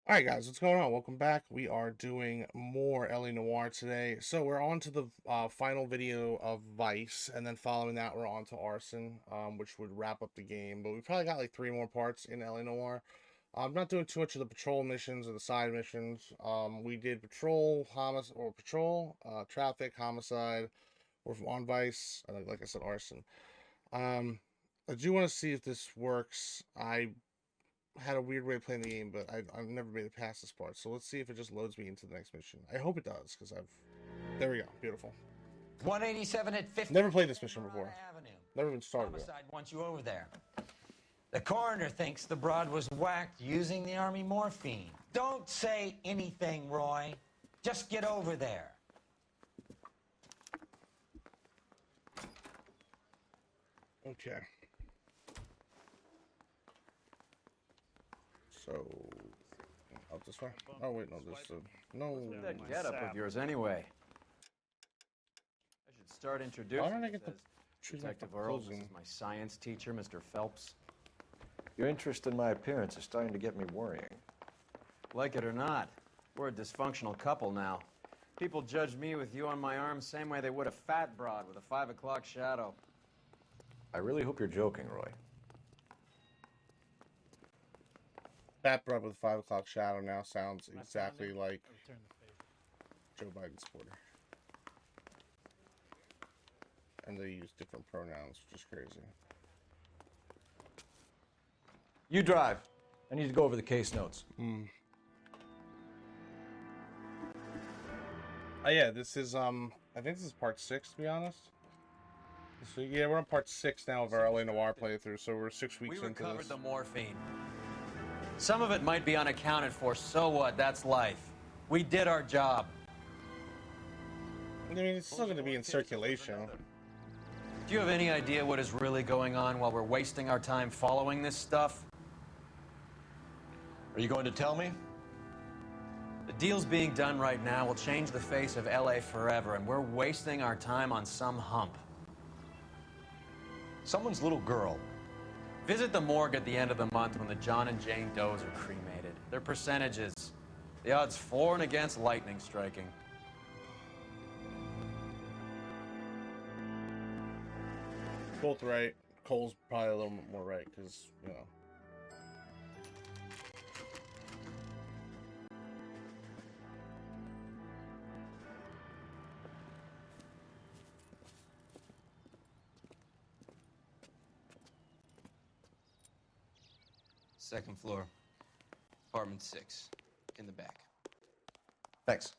Alright guys, what's going on? Welcome back. We are doing more Noire today. So we're on to the final video of Vice, and then following that we're on to Arson, which would wrap up the game. But we probably got like 3 more parts in Noire. I'm not doing too much of the patrol missions or the side missions. We did patrol, traffic, homicide. We're on Vice, like I said, Arson. Um, I do want to see if this works. I had a weird way of playing the game, but I've never made it past this part. So let's see if it just loads me into the next mission. I hope it does, because I've... There we go. Beautiful. 187 at 50. Never played this mission before. Avenue. Never even started it. Homicide wants you over there. The coroner thinks the broad was whacked using the army morphine. Don't say anything, Roy. Just get over there. Okay. So... Out this way? Oh, wait, no, this... no... That getup of yours, anyway. I should start introducing. Why don't I get the... Detective Earl, this is my science teacher, Mr. Phelps. Your interest in my appearance is starting to get me worrying. Like it or not, we're a dysfunctional couple now. People judge me with you on my arm same way they would a fat broad with a 5 o'clock shadow. I really hope you're joking, Roy. That broad with 5 o'clock shadow now sounds exactly like Joe Biden's supporter. And they use different pronouns, which is crazy. You drive. I need to go over the case notes. Oh yeah, this is I think this is part 6, to be honest. So yeah, we're on part 6 now of our LA Noire playthrough, so we're 6 weeks We into recovered this. the morphine. Some of it might be unaccounted for, so what? That's life. We did our job. I mean, it's still going to be in circulation. Do you have any idea what is really going on while we're wasting our time following this stuff? Are you going to tell me? The deals being done right now will change the face of LA forever, and we're wasting our time on some hump. Someone's little girl. Visit the morgue at the end of the month when the John and Jane Does are cremated. Their percentages. The odds for and against lightning striking. Both right. Cole's probably a little bit more right, because, you know. Second floor, apartment 6, in the back. Thanks.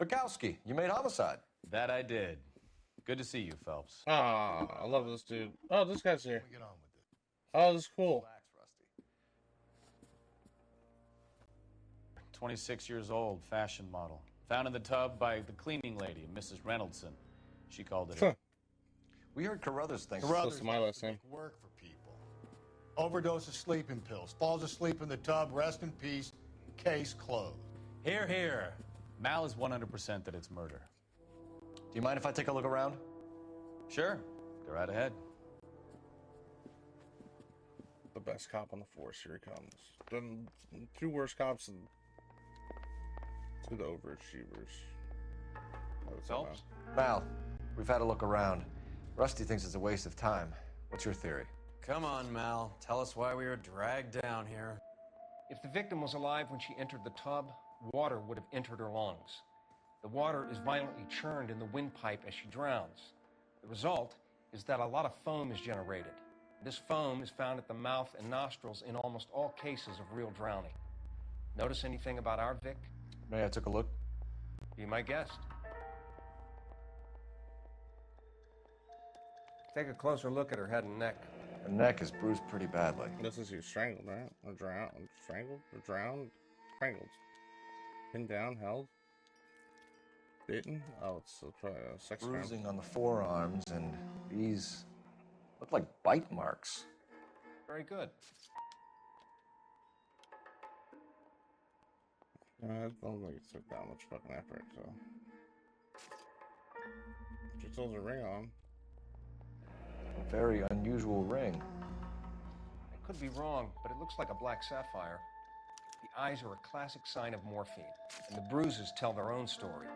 Bukowski, you made Homicide. That I did. Good to see you, Phelps. Ah, I love this dude. Oh, this guy's here. Get on with it. Oh, this is cool. Relax, Rusty. 26 years old, fashion model. Found in the tub by the cleaning lady, Mrs. Reynoldson. She called it. Huh. We heard Carruthers thinks. Close to my last name. Work for people. Overdose of sleeping pills. Falls asleep in the tub. Rest in peace. Case closed. Here, here. Mal is 100% that it's murder. Do you mind if I take a look around? Sure. Go right ahead. The best cop on the force. Here he comes. Then 2 worst cops and 2 the overachievers. Phelps? Mal, we've had a look around. Rusty thinks it's a waste of time. What's your theory? Come on, Mal. Tell us why we were dragged down here. If the victim was alive when she entered the tub, water would have entered her lungs. The water is violently churned in the windpipe as she drowns. The result is that a lot of foam is generated. This foam is found at the mouth and nostrils in almost all cases of real drowning. Notice anything about our Vic? May I took a look? Be my guest. Take a closer look at her head and neck. Her neck is bruised pretty badly. This is you strangled, right? Or drowned? Strangled? Or drowned? Strangled. Pinned down, held. Bitten? Oh, it's a sex crime. Bruising on the forearms, and these look like bite marks. Very good. I don't think it took that much fucking effort, so. She still has a ring on. A very unusual ring. I could be wrong, but it looks like a black sapphire. The eyes are a classic sign of morphine, and the bruises tell their own story.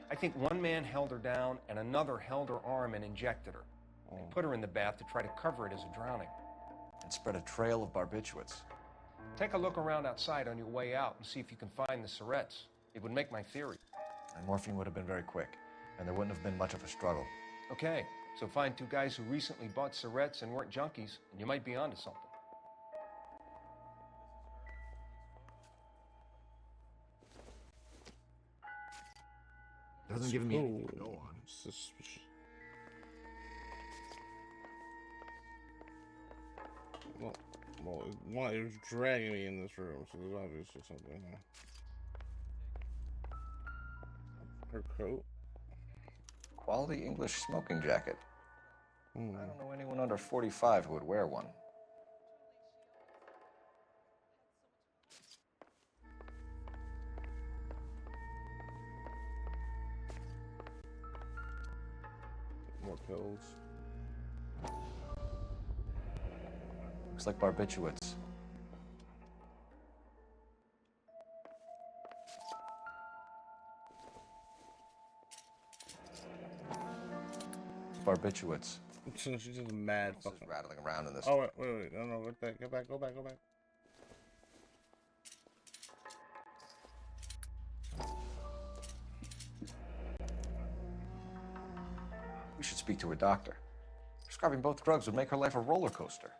I think one man held her down, and another held her arm and injected her. They put her in the bath to try to cover it as a drowning. And spread a trail of barbiturates. Take a look around outside on your way out and see if you can find the syrettes. It would make my theory. And morphine would have been very quick, and there wouldn't have been much of a struggle. Okay, so find two guys who recently bought syrettes and weren't junkies, and you might be onto something. Doesn't give me anything Ooh, to go on. Suspicious. Well, it was dragging me in this room, so there's obviously something here. Her coat. Quality English smoking jacket. Hmm. I don't know anyone under 45 who would wear one. More pills. Looks like barbiturates. Barbiturates. She's just mad This fucking. is rattling around in this. Oh wait, no, get back, go back. We should speak to her doctor. Prescribing both drugs would make her life a roller coaster.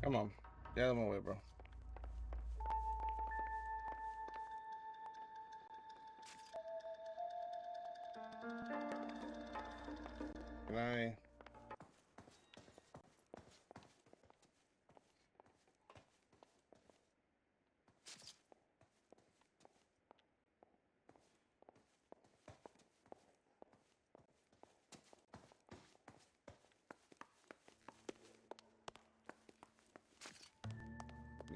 Come on, get out of my way, bro. Can I?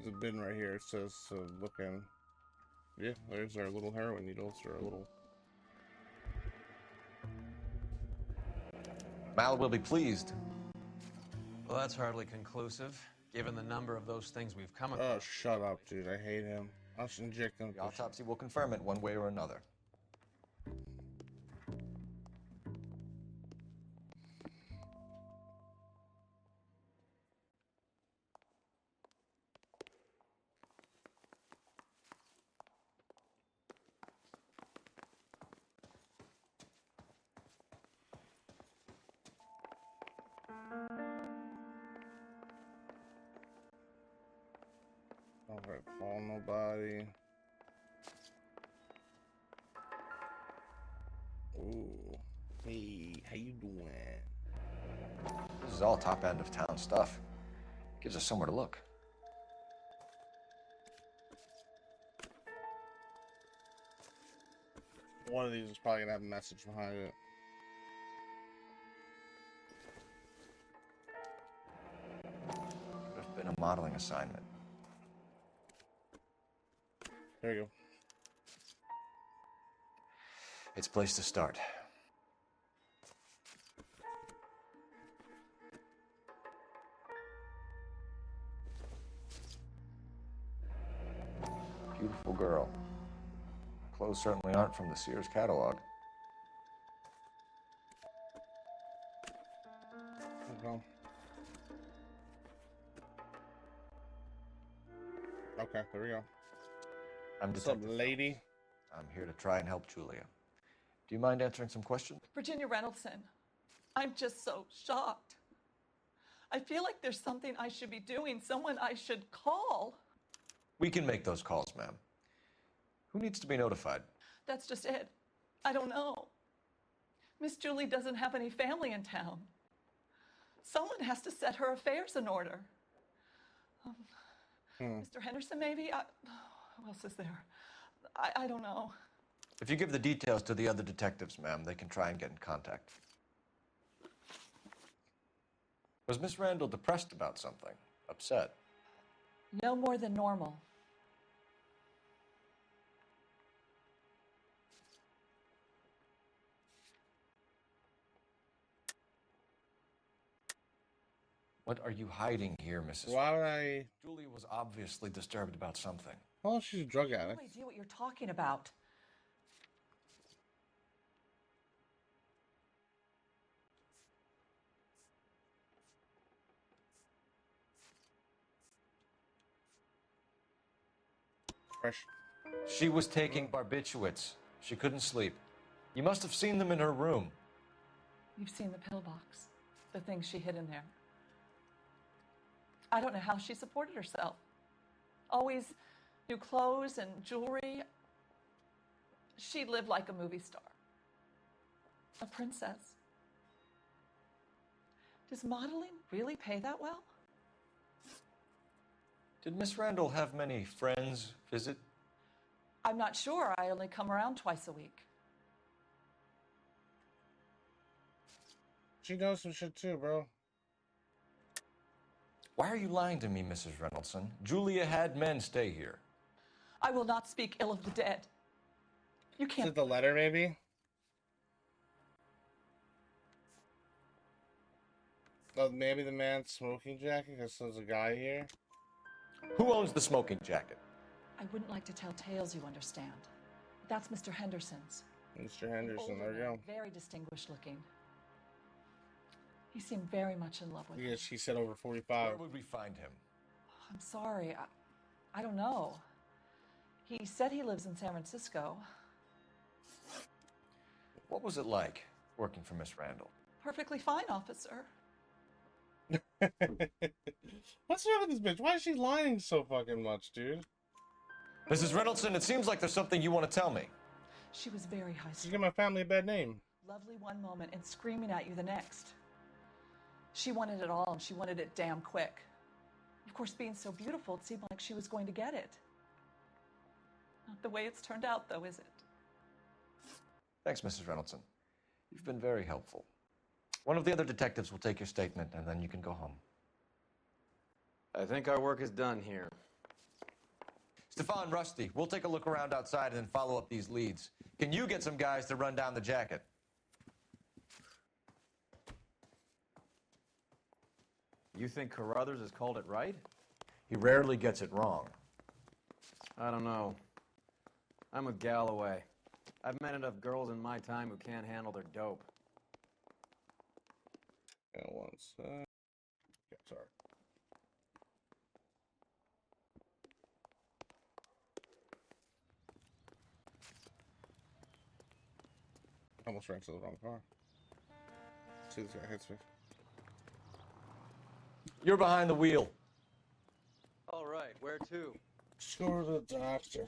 There's a bin right here. It says look in. Yeah, there's our little heroin needles, or our little. Mal will be pleased. Well, that's hardly conclusive, given the number of those things we've come Oh, across. shut up, dude. I hate him. I'll just inject him. The autopsy will confirm it one way or another. Don't gotta call nobody. Ooh. Hey, how you doing? This is all top end of town stuff. Gives us somewhere to look. One of these is probably gonna have a message behind it. Could have been a modeling assignment. There you go. It's a place to start. Beautiful girl. Clothes certainly aren't from the Sears catalog. Okay. Okay, there we go. I'm What's up, Detective lady? Phelps. I'm here to try and help Julia. Do you mind answering some questions? Virginia Reynoldson, I'm just so shocked. I feel like there's something I should be doing, someone I should call. We can make those calls, ma'am. Who needs to be notified? That's just it. I don't know. Miss Julie doesn't have any family in town. Someone has to set her affairs in order. Mr. Henderson, maybe? Who else is there? I don't know. If you give the details to the other detectives, ma'am, they can try and get in contact. Was Miss Randall depressed about something? Upset? No more than normal. What are you hiding here, Mrs. Why would I? Julie was obviously disturbed about something. Oh, she's a drug I addict. have no idea what you're talking about. Fresh. She was taking barbiturates. She couldn't sleep. You must have seen them in her room. You've seen the pillbox, the things she hid in there. I don't know how she supported herself. Always new clothes and jewelry. She lived like a movie star. A princess. Does modeling really pay that well? Did Miss Randall have many friends visit? I'm not sure. I only come around twice a week. She knows some shit too, bro. Why are you lying to me, Mrs. Reynoldson? Julia had men stay here. I will not speak ill of the dead. You Is can't. it the letter, maybe? Oh, maybe the man's smoking jacket, because there's a guy here. Who owns the smoking jacket? I wouldn't like to tell tales, you understand. That's Mr. Henderson's. Mr. An Henderson, older there you man, go. very distinguished looking. He seemed very much in love with Yeah, her. she said over Where 45. would we find him? I'm sorry. I don't know. He said he lives in San Francisco. What was it like working for Miss Randall? Perfectly fine, officer. What's wrong with this bitch? Why is she lying so fucking much, dude? Mrs. Reynoldson, it seems like there's something you want to tell me. She was very high She's strung. giving my family a bad name. Lovely one moment and screaming at you the next. She wanted it all and she wanted it damn quick. Of course, being so beautiful, it seemed like she was going to get it. Not the way it's turned out, though, is it? Thanks, Mrs. Reynoldson. You've been very helpful. One of the other detectives will take your statement, and then you can go home. I think our work is done here. Stefan, Rusty, we'll take a look around outside and then follow up these leads. Can you get some guys to run down the jacket? You think Carruthers has called it right? He rarely gets it wrong. I don't know. I'm with Galloway. I've met enough girls in my time who can't handle their dope. Yeah, one sec. Yeah, sorry. Almost ran to the wrong car. See, this guy hits me. You're behind the wheel. All right, where to? Sure to the doctor.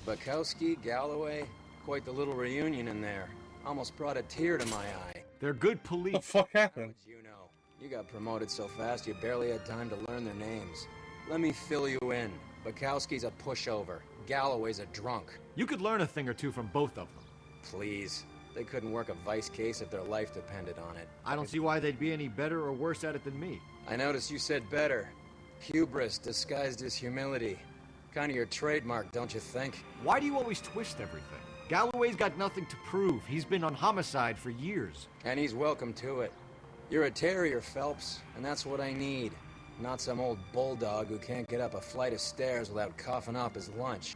Bukowski, Galloway, quite the little reunion in there. Almost brought a tear to my eye. They're good police. What the fuck happened? You know, you got promoted so fast you barely had time to learn their names. Let me fill you in. Bukowski's a pushover. Galloway's a drunk. You could learn a thing or two from both of them. Please. They couldn't work a vice case if their life depended on it. I don't see why they'd be any better or worse at it than me. I noticed you said better. Hubris disguised as humility. Kind of your trademark, don't you think? Why do you always twist everything? Galloway's got nothing to prove. He's been on Homicide for years. And he's welcome to it. You're a terrier, Phelps, and that's what I need. Not some old bulldog who can't get up a flight of stairs without coughing up his lunch.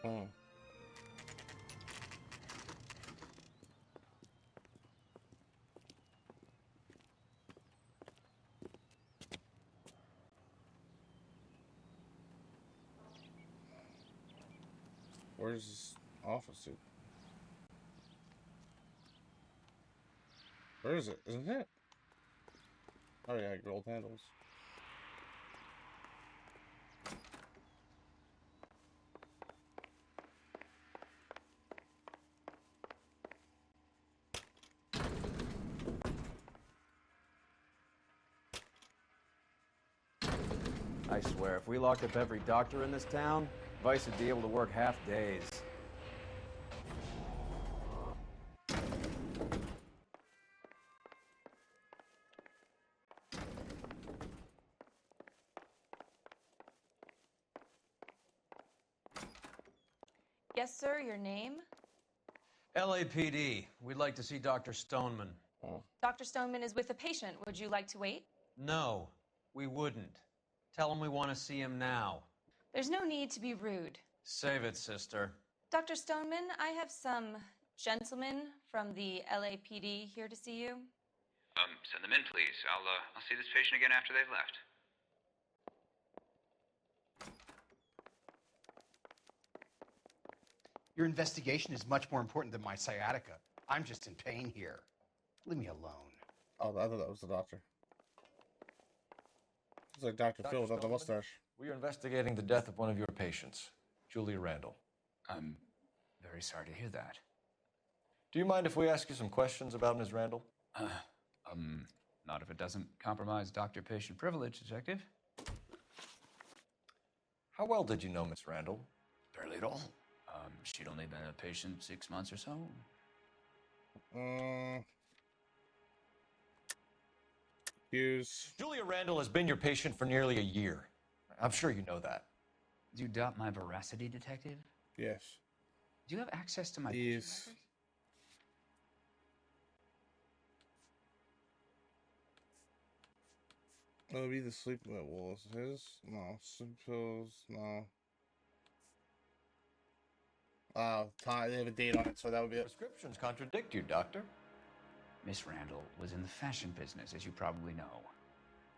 Hmm. Where's his office, dude? Where is it? Isn't it? Oh yeah, gold handles. I swear, if we locked up every doctor in this town, Vice would be able to work half days. Yes, sir, your name? LAPD. We'd like to see Dr. Stoneman. Dr. Stoneman is with a patient. Would you like to wait? No, we wouldn't. Tell him we want to see him now. There's no need to be rude. Save it, sister. Dr. Stoneman, I have some gentlemen from the LAPD here to see you. Send them in, please. I'll see this patient again after they've left. Your investigation is much more important than my sciatica. I'm just in pain here. Leave me alone. Oh, I thought that was the doctor. It's like Dr. Phil without the mustache. We are investigating the death of one of your patients, Julia Randall. I'm very sorry to hear that. Do you mind if we ask you some questions about Ms. Randall? Not if it doesn't compromise doctor-patient privilege, Detective. How well did you know Miss Randall? Barely at all. She'd only been a patient 6 months or so. Hughes. Julia Randall has been your patient for nearly a year. I'm sure you know that. Do you doubt my veracity, Detective? Yes. Do you have access to my Yes. That'll be the sleep well, his? No. Sleep pills, no. Time, they have a date on it, so that would be it. Prescriptions contradict you, Doctor. Miss Randall was in the fashion business, as you probably know.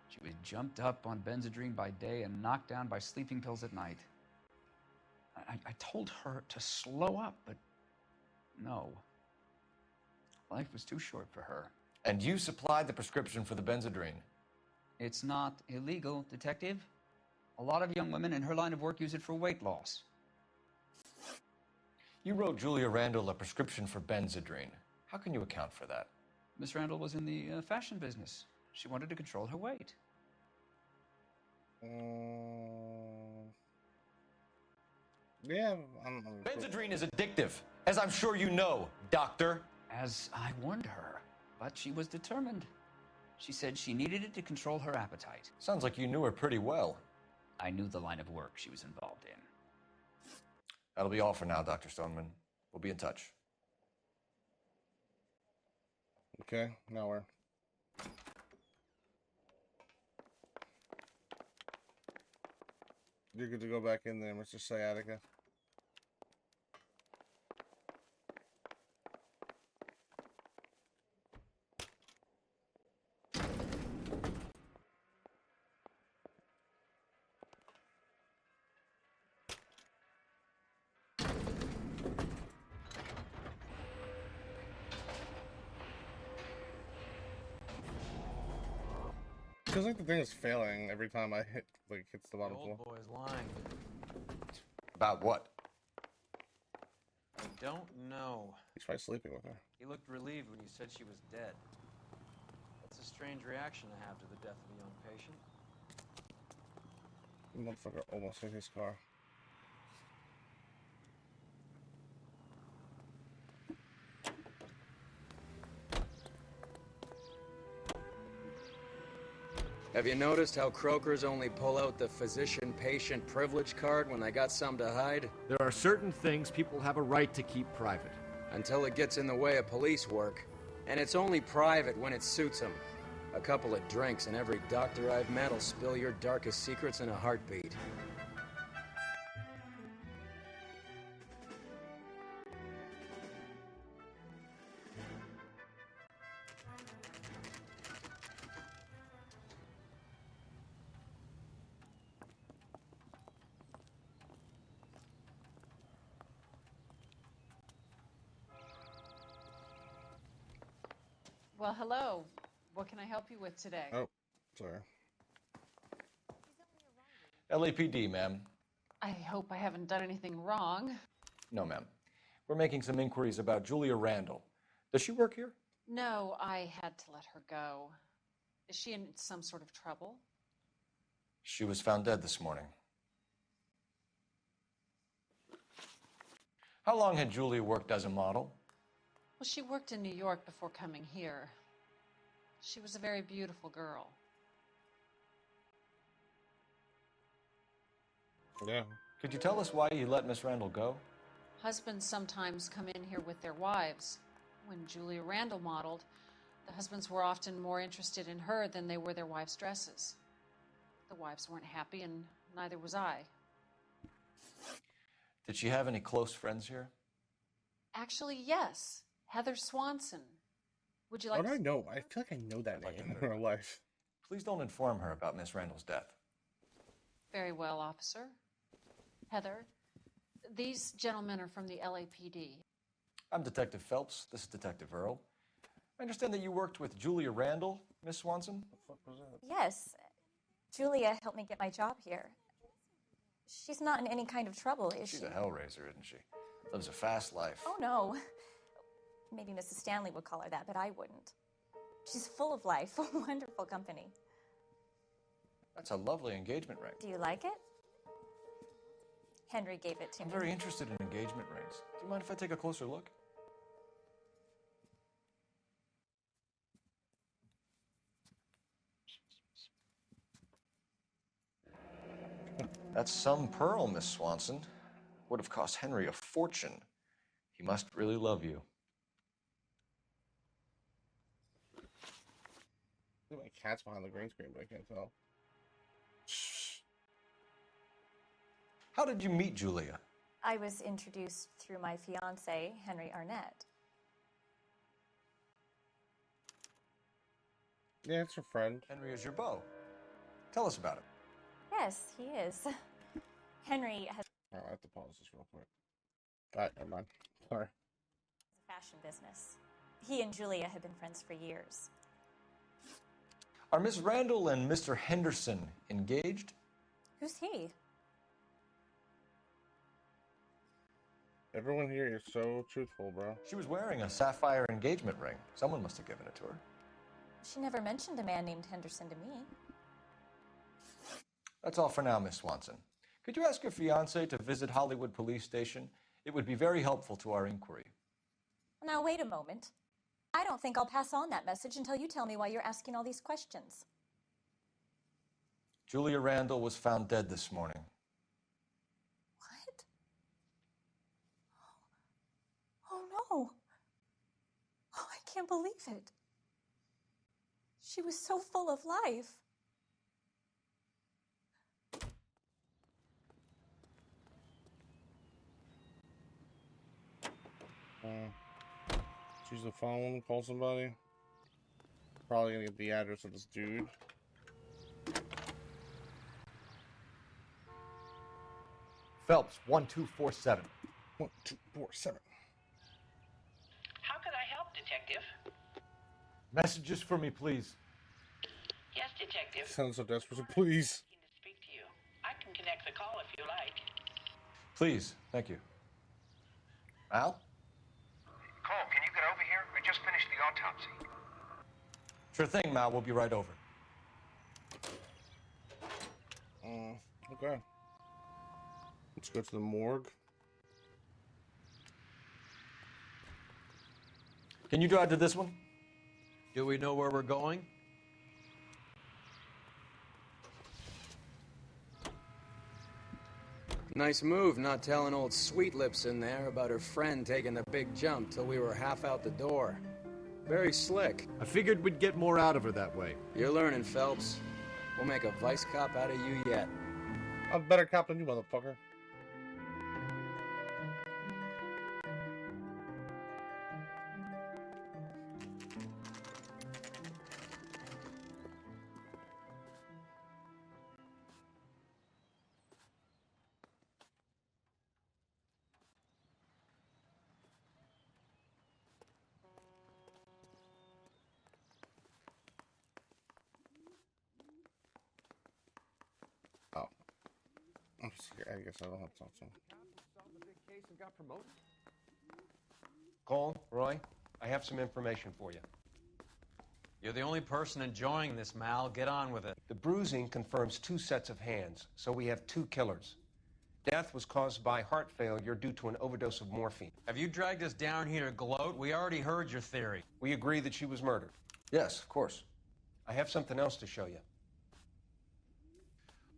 She was jumped up on Benzedrine by day and knocked down by sleeping pills at night. I told her to slow up, but no. Life was too short for her. And you supplied the prescription for the Benzedrine. It's not illegal, Detective. A lot of young women in her line of work use it for weight loss. You wrote Julia Randall a prescription for Benzedrine. How can you account for that? Miss Randall was in the fashion business. She wanted to control her weight. Yeah, Benzedrine is addictive, as I'm sure you know, Doctor. As I warned her, but she was determined. She said she needed it to control her appetite. Sounds like you knew her pretty well. I knew the line of work she was involved in. That'll be all for now, Dr. Stoneman. We'll be in touch. Okay, now we're... You're good to go back in there, Mr. Sciatica. Feels like the thing is failing every time I hits the bottom floor. The old boy's lying. About what? I don't know. He's probably sleeping with her. He looked relieved when you said she was dead. That's a strange reaction to have to the death of a young patient. The motherfucker almost hit his car. Have you noticed how croakers only pull out the physician-patient privilege card when they got something to hide? There are certain things people have a right to keep private. Until it gets in the way of police work. And it's only private when it suits them. A couple of drinks and every doctor I've met will spill your darkest secrets in a heartbeat. Well, hello. What can I help you with today? Oh, sorry. LAPD, ma'am. I hope I haven't done anything wrong. No, ma'am. We're making some inquiries about Julia Randall. Does she work here? No, I had to let her go. Is she in some sort of trouble? She was found dead this morning. How long had Julia worked as a model? Well, she worked in New York before coming here. She was a very beautiful girl. Yeah. Could you tell us why you let Miss Randall go? Husbands sometimes come in here with their wives. When Julia Randall modeled, the husbands were often more interested in her than they were their wives' dresses. The wives weren't happy, and neither was I. Did she have any close friends here? Actually, yes. Heather Swanson. Would you like How do I know? I feel like I know that name in real life. Please don't inform her about Miss Randall's death. Very well, officer. Heather, these gentlemen are from the LAPD. I'm Detective Phelps. This is Detective Earl. I understand that you worked with Julia Randall, Miss Swanson? What was that? Yes. Julia helped me get my job here. She's not in any kind of trouble, is she? She's a hellraiser, isn't she? Lives a fast life. Oh, no. Maybe Mrs. Stanley would call her that, but I wouldn't. She's full of life, wonderful company. That's a lovely engagement ring. Do you like it? Henry gave it to I'm me. very interested in engagement rings. Do you mind if I take a closer look? That's some pearl, Miss Swanson. Would have cost Henry a fortune. He must really love you. I think my cat's behind the green screen, but I can't tell. How did you meet Julia? I was introduced through my fiancé, Henry Arnett. Yeah, it's your friend. Henry is your beau. Tell us about it. Yes, he is. Henry has Oh, I have to pause this real quick. Alright, never mind. Sorry. a fashion business. He and Julia have been friends for years. Are Miss Randall and Mr. Henderson engaged? Who's he? Everyone here is so truthful, bro. She was wearing a sapphire engagement ring. Someone must have given it to her. She never mentioned a man named Henderson to me. That's all for now, Miss Swanson. Could you ask your fiancé to visit Hollywood Police Station? It would be very helpful to our inquiry. Now, wait a moment. I don't think I'll pass on that message until you tell me why you're asking all these questions. Julia Randall was found dead this morning. What? Oh, no. Oh, I can't believe it. She was so full of life. Choose the phone, call somebody. Probably gonna get the address of this dude. Phelps, 1247. 1247. How could I help, Detective? Messages for me, please. Yes, Detective. Sounds so desperate. Please. Keen to speak to you. I can connect the call if you like. Please, thank you. Al? Cole, can you get over here? I just finished the autopsy. Sure thing, Mal. We'll be right over. Okay. Let's go to the morgue. Can you drive to this one? Do we know where we're going? Nice move not telling old Sweet Lips in there about her friend taking the big jump till we were half out the door. Very slick. I figured we'd get more out of her that way. You're learning, Phelps. We'll make a vice cop out of you yet. I'm a better cop than you, motherfucker. I guess I don't have to talk to him. Cole, Roy, I have some information for you. You're the only person enjoying this, Mal. Get on with it. The bruising confirms 2 sets of hands, so we have 2 killers. Death was caused by heart failure due to an overdose of morphine. Have you dragged us down here to gloat? We already heard your theory. We agree that she was murdered. Yes, of course. I have something else to show you.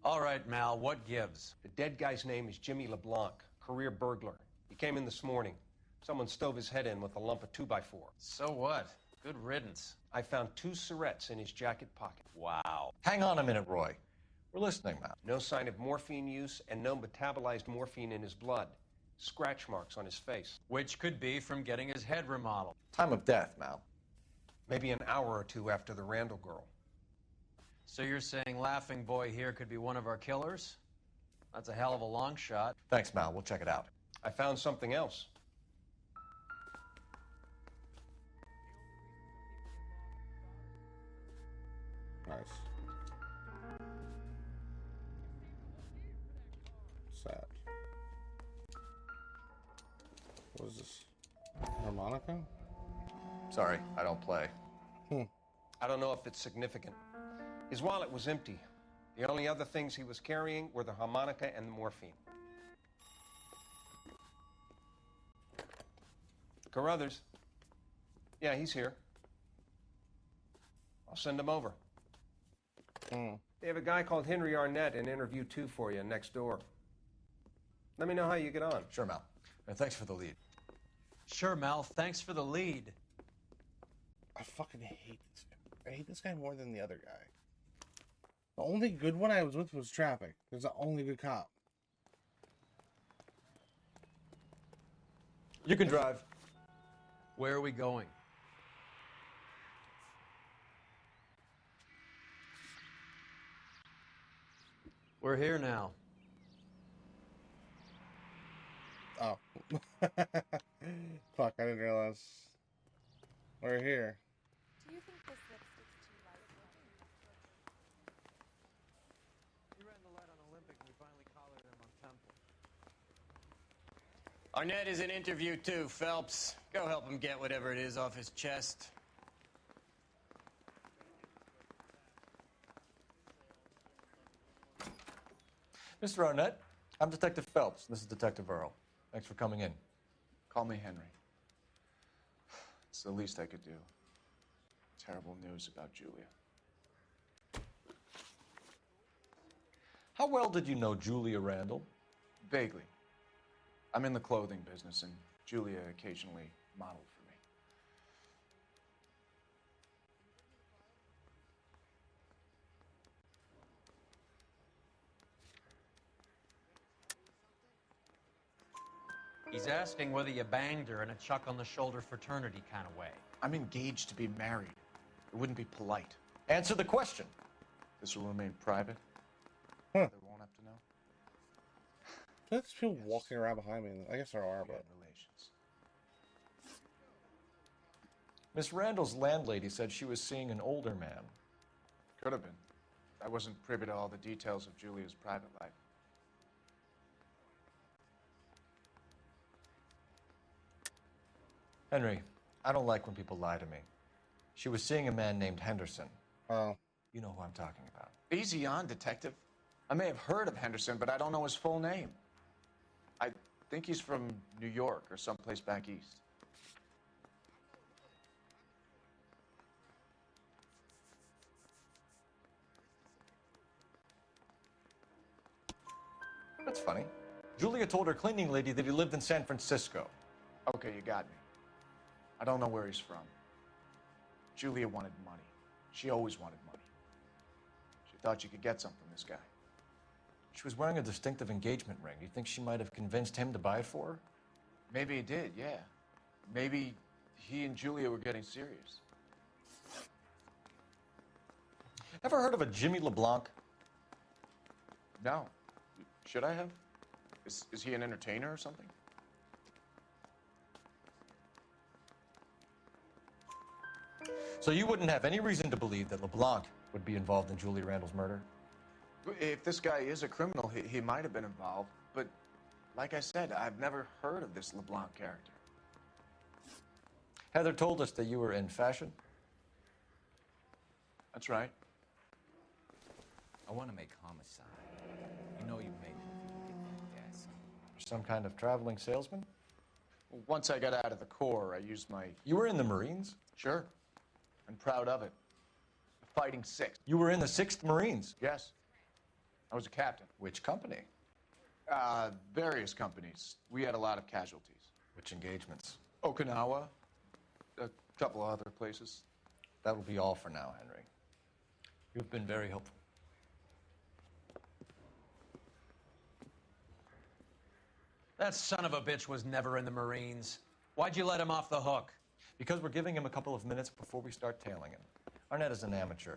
All right, Mal, what gives? The dead guy's name is Jimmy LeBlanc, career burglar. He came in this morning. Someone stove his head in with a lump of 2x4. So what? Good riddance. I found 2 cigarettes in his jacket pocket. Wow. Hang on a minute, Roy. We're listening, Mal. No sign of morphine use and no metabolized morphine in his blood. Scratch marks on his face. Which could be from getting his head remodeled. Time of death, Mal. Maybe an hour or 2 after the Randall girl. So you're saying Laughing Boy here could be one of our killers? That's a hell of a long shot. Thanks, Mal. We'll check it out. I found something else. Nice. Sad. What is this? Harmonica? Sorry, I don't play. I don't know if it's significant. His wallet was empty. The only other things he was carrying were the harmonica and the morphine. Carruthers. Yeah, he's here. I'll send him over. They have a guy called Henry Arnett in interview 2 for you next door. Let me know how you get on. Sure, Mal. And thanks for the lead. Sure, Mal. Thanks for the lead. I fucking hate this guy. I hate this guy more than the other guy. The only good one I was with was Traffic. He's the only good cop. You can drive. Where are we going? We're here now. Oh. Fuck, I didn't realize. We're here. Do you think this lipstick's too light? He ran the light on Olympic and we finally collared him on Temple. Arnett is in interview 2, Phelps. Go help him get whatever it is off his chest. Mr. Arnett, I'm Detective Phelps. This is Detective Earl. Thanks for coming in. Call me Henry. It's the least I could do. Terrible news about Julia. How well did you know Julia Randall? Vaguely. I'm in the clothing business, and Julia occasionally modeled for me. He's asking whether you banged her in a chuck-on-the-shoulder fraternity kind of way. I'm engaged to be married. It wouldn't be polite. Answer the question. This will remain private. Huh. They won't have to know. There's people walking around behind me. I guess there are, but... Relations. Miss Randall's landlady said she was seeing an older man. Could have been. I wasn't privy to all the details of Julia's private life. Henry, I don't like when people lie to me. She was seeing a man named Henderson. Oh. You know who I'm talking about. Easy on, Detective. I may have heard of Henderson, but I don't know his full name. I think he's from New York or someplace back east. That's funny. Julia told her cleaning lady that he lived in San Francisco. Okay, you got me. I don't know where he's from. Julia wanted money. She always wanted money. She thought she could get some from this guy. She was wearing a distinctive engagement ring. You think she might have convinced him to buy it for her? Maybe he did, yeah. Maybe he and Julia were getting serious. Ever heard of a Jimmy LeBlanc? No. Should I have? Is he an entertainer or something? So you wouldn't have any reason to believe that LeBlanc would be involved in Julia Randall's murder? If this guy is a criminal, he might have been involved. But like I said, I've never heard of this LeBlanc character. Heather told us that you were in fashion. That's right. I want to make Homicide. You know you've made it if you can get that desk. Some kind of traveling salesman? Once I got out of the Corps, I used my... You were in the Marines? Sure. I'm proud of it. The Fighting Sixth. You were in the 6th Marines? Yes. I was a captain. Which company? Various companies. We had a lot of casualties. Which engagements? Okinawa. A couple of other places. That will be all for now, Henry. You've been very helpful. That son of a bitch was never in the Marines. Why'd you let him off the hook? Because we're giving him a couple of minutes before we start tailing him. Arnett is an amateur.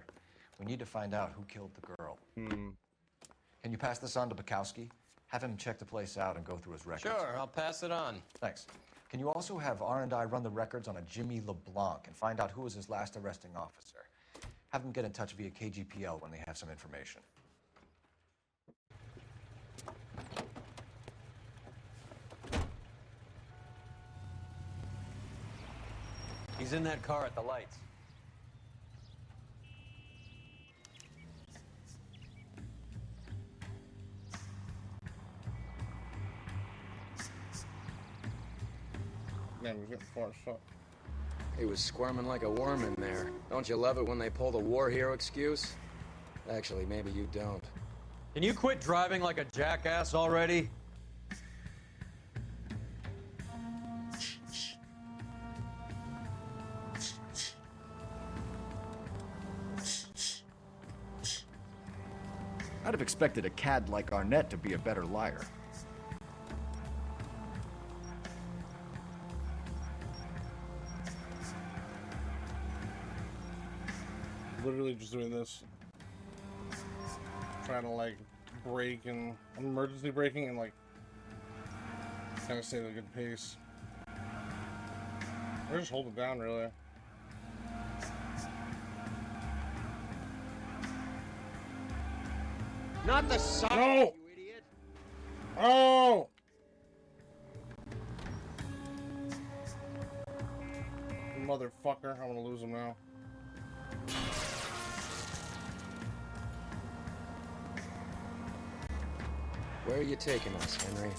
We need to find out who killed the girl. Can you pass this on to Bukowski? Have him check the place out and go through his records. Sure, I'll pass it on. Thanks. Can you also have R&I run the records on a Jimmy LeBlanc and find out who was his last arresting officer? Have them get in touch via KGPL when they have some information. He's in that car at the lights. Man, we're getting far as fuck. He was squirming like a worm in there. Don't you love it when they pull the war hero excuse? Actually, maybe you don't. Can you quit driving like a jackass already? I'd have expected a cad like Arnett to be a better liar. Literally just doing this. Trying to like brake and emergency braking and like kind of stay at a good pace. Or just hold it down really. Not the side, No! you idiot! Oh! Motherfucker, I'm gonna lose him now. Where are you taking us, Henry?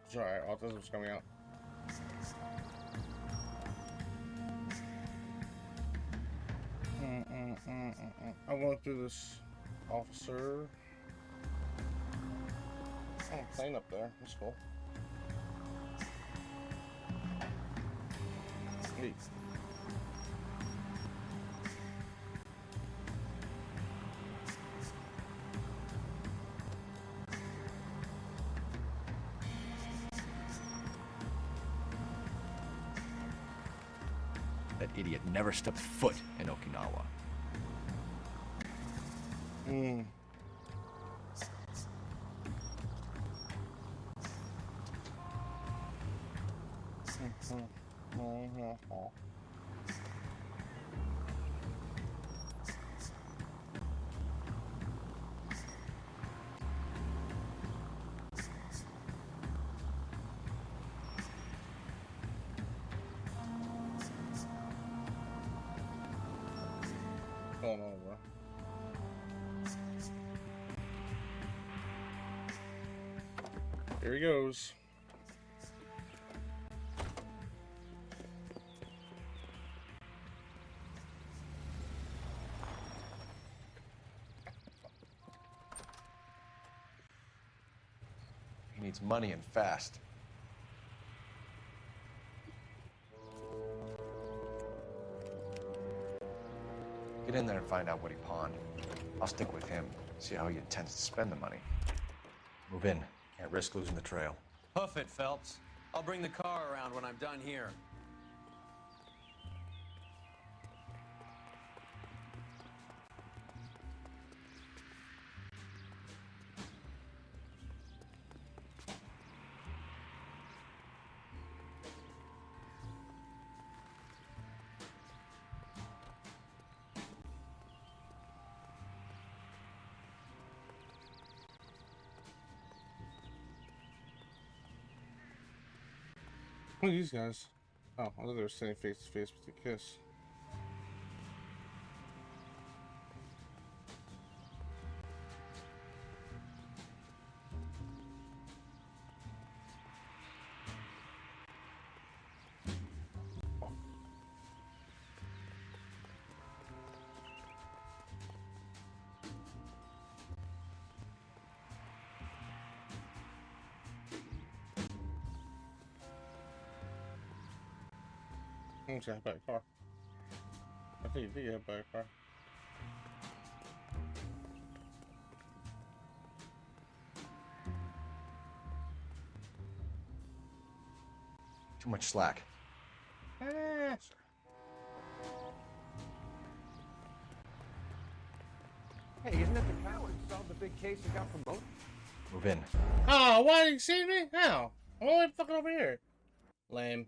Sorry, autism's coming out. I'm going through this officer. Oh, a plane up there. That's cool. Neat. That idiot never stepped foot in Okinawa. Going on, bro. Here he goes. He needs money and fast. Get in there and find out what he pawned. I'll stick with him, see how he intends to spend the money. Move in. Can't risk losing the trail. Hoof it, Phelps. I'll bring the car around when I'm done here. Who are these guys? Oh, I thought they were standing face to face with the kiss. I'm just hit by a car. I think you did get hit by a car. Too much slack. Hey, isn't it the cow who solved the big case and got promoted? Move in. Oh, why did you see me? How? I'm only fucking over here. Lame.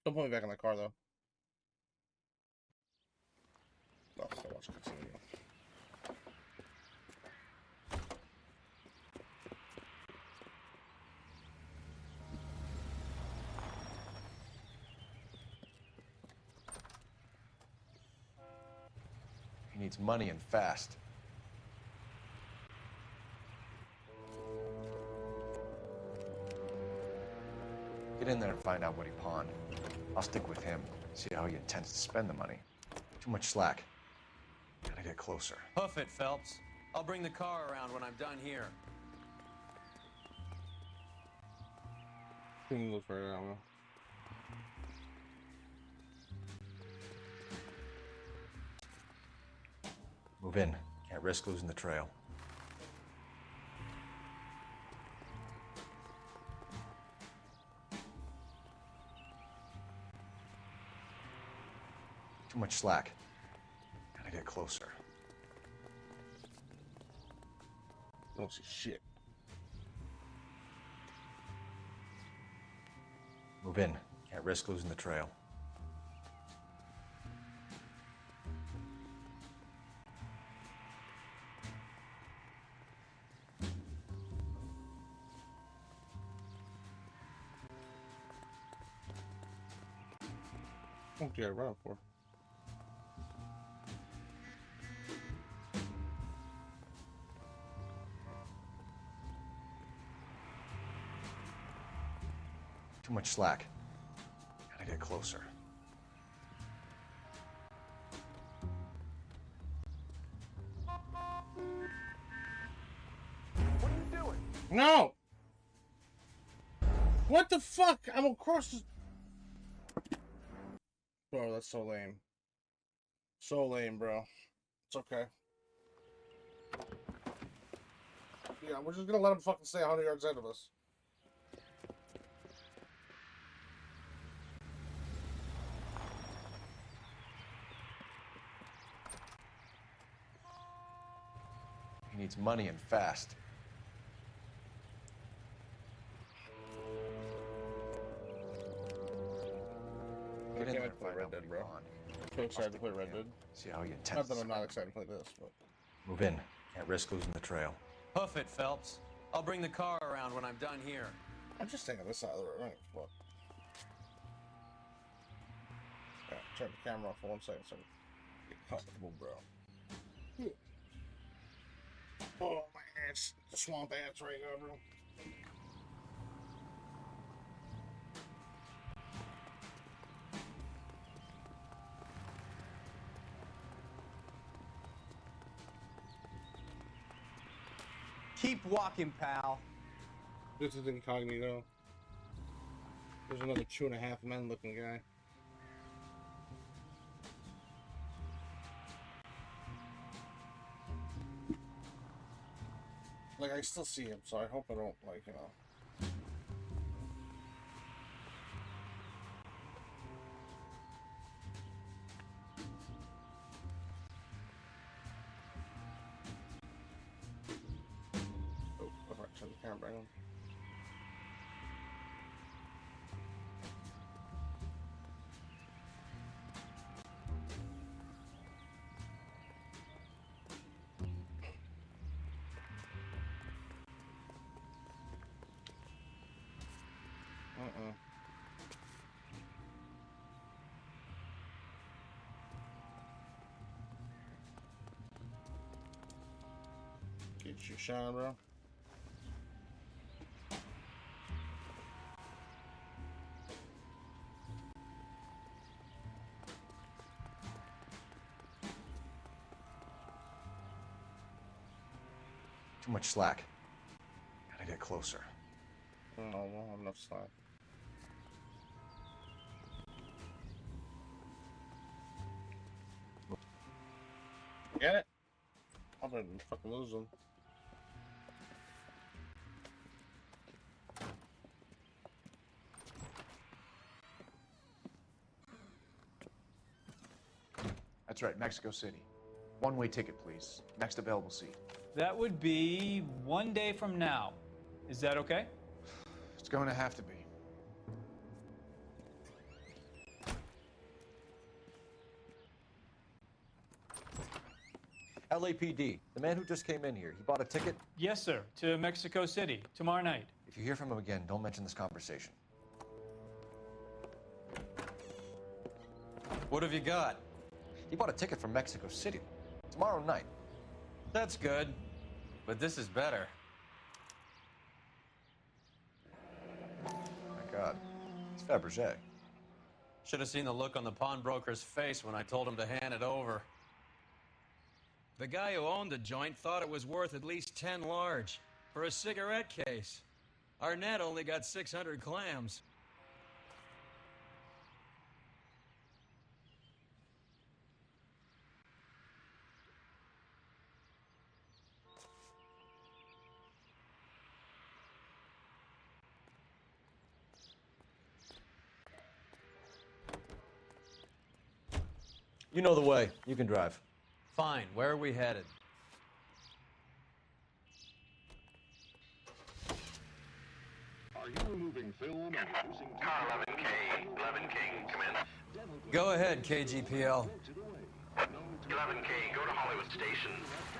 Don't put me back in the car, though. Oh, so much continue. He needs money and fast. Get in there and find out what he pawned. I'll stick with him, see how he intends to spend the money. Too much slack. Gotta get closer. Hoof it, Phelps. I'll bring the car around when I'm done here. Couldn't look for it, I don't know. Move in. Can't risk losing the trail. Too much slack. Gotta get closer. Don't see shit. Move in. Can't risk losing the trail. What do you run for? Too much slack. Gotta get closer. What are you doing? No! What the fuck? I'm across the... Bro, that's so lame. So lame, bro. It's okay. Yeah, we're just gonna let him fucking stay 100 yards ahead of us. He needs money and fast. I can't wait to play Red Dead, bro. I'm so excited to play Red Dead. See how he intends. Not that I'm not excited to play this, but... Move in. Can't risk losing the trail. Hoof it, Phelps. I'll bring the car around when I'm done here. I'm just staying on this side of the road. Right? Fuck. Yeah, turn the camera off for 1 second so I can get comfortable, bro. Oh, my ass. Swamp ass right now, bro. Keep walking, pal. This is incognito. There's another 2.5 men looking guy. Like, I still see him, so I hope I don't, like, you know. Oh, alright, turn the camera back on. Get you shine, bro. Too much slack. Gotta get closer. Oh, I don't have enough slack. Get it? I'm gonna fucking lose them. That's right, Mexico City. One-way ticket, please. Next available seat. That would be 1 day from now. Is that okay? It's going to have to be. LAPD, the man who just came in here, he bought a ticket? Yes, sir. To Mexico City, tomorrow night. If you hear from him again, don't mention this conversation. What have you got? He bought a ticket from Mexico City. Tomorrow night. That's good. But this is better. My God. It's Fabergé. Should have seen the look on the pawnbroker's face when I told him to hand it over. The guy who owned the joint thought it was worth at least 10 large for a cigarette case. Arnett only got 600 clams. You know the way. You can drive. Fine. Where are we headed? Are you removing film and reducing... Car 11K, 11 King, come in. Go ahead, KGPL. 11K, go to Hollywood Station.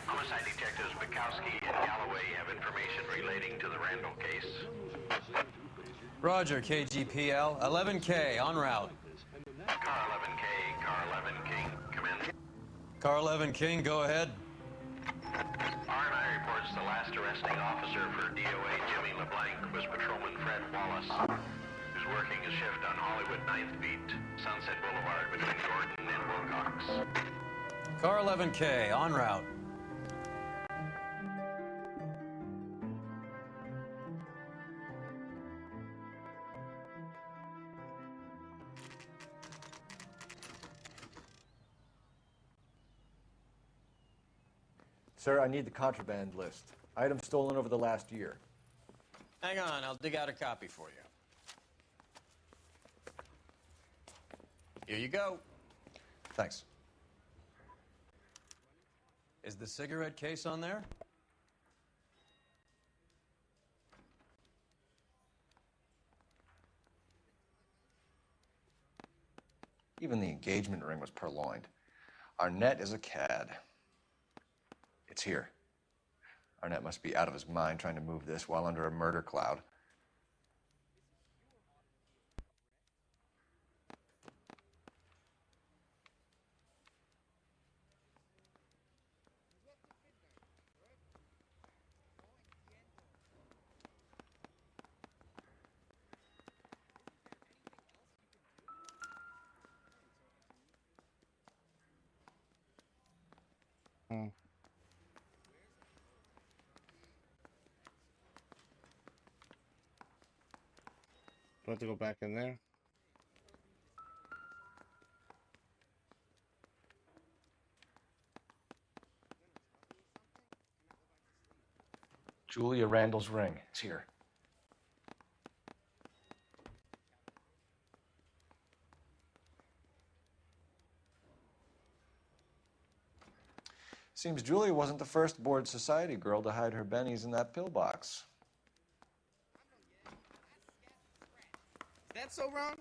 Homicide detectives Bukowski and Galloway have information relating to the Randall case. Roger, KGPL. 11K, en route. Car 11K, Car 11 King, come in. Car 11 King, go ahead. R&I reports the last arresting officer for DOA Jimmy LeBlanc was Patrolman Fred Wallace, who's working a shift on Hollywood 9th Beat, Sunset Boulevard between Gordon and Wilcox. Car 11K, en route. Sir, I need the contraband list. Items stolen over the last year. Hang on, I'll dig out a copy for you. Here you go. Thanks. Is the cigarette case on there? Even the engagement ring was purloined. Arnett is a cad. It's here. Arnett must be out of his mind trying to move this while under a murder cloud. Do I have to go back in there? Julia Randall's ring. It's here. Seems Julia wasn't the first bored society girl to hide her bennies in that pillbox. Is that so wrong?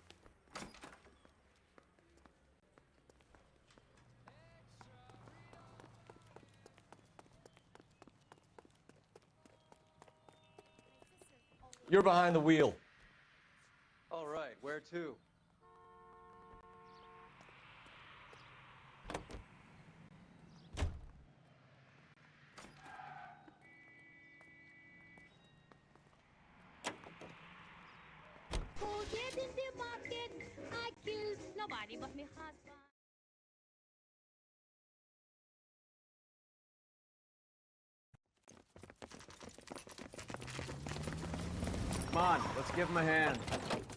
You're behind the wheel. All right, where to? get in the market. I killed nobody but me husband. Come on, let's give him a hand.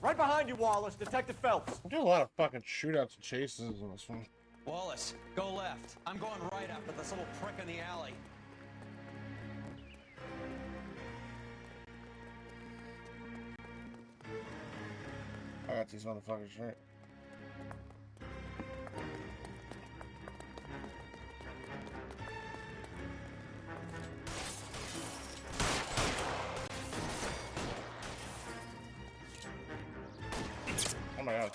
Right behind you, Wallace. Detective Phelps. We do a lot of fucking shootouts and chases in this one. Wallace, go left. I'm going right after this little prick in the alley. I got these motherfuckers right. Oh my god.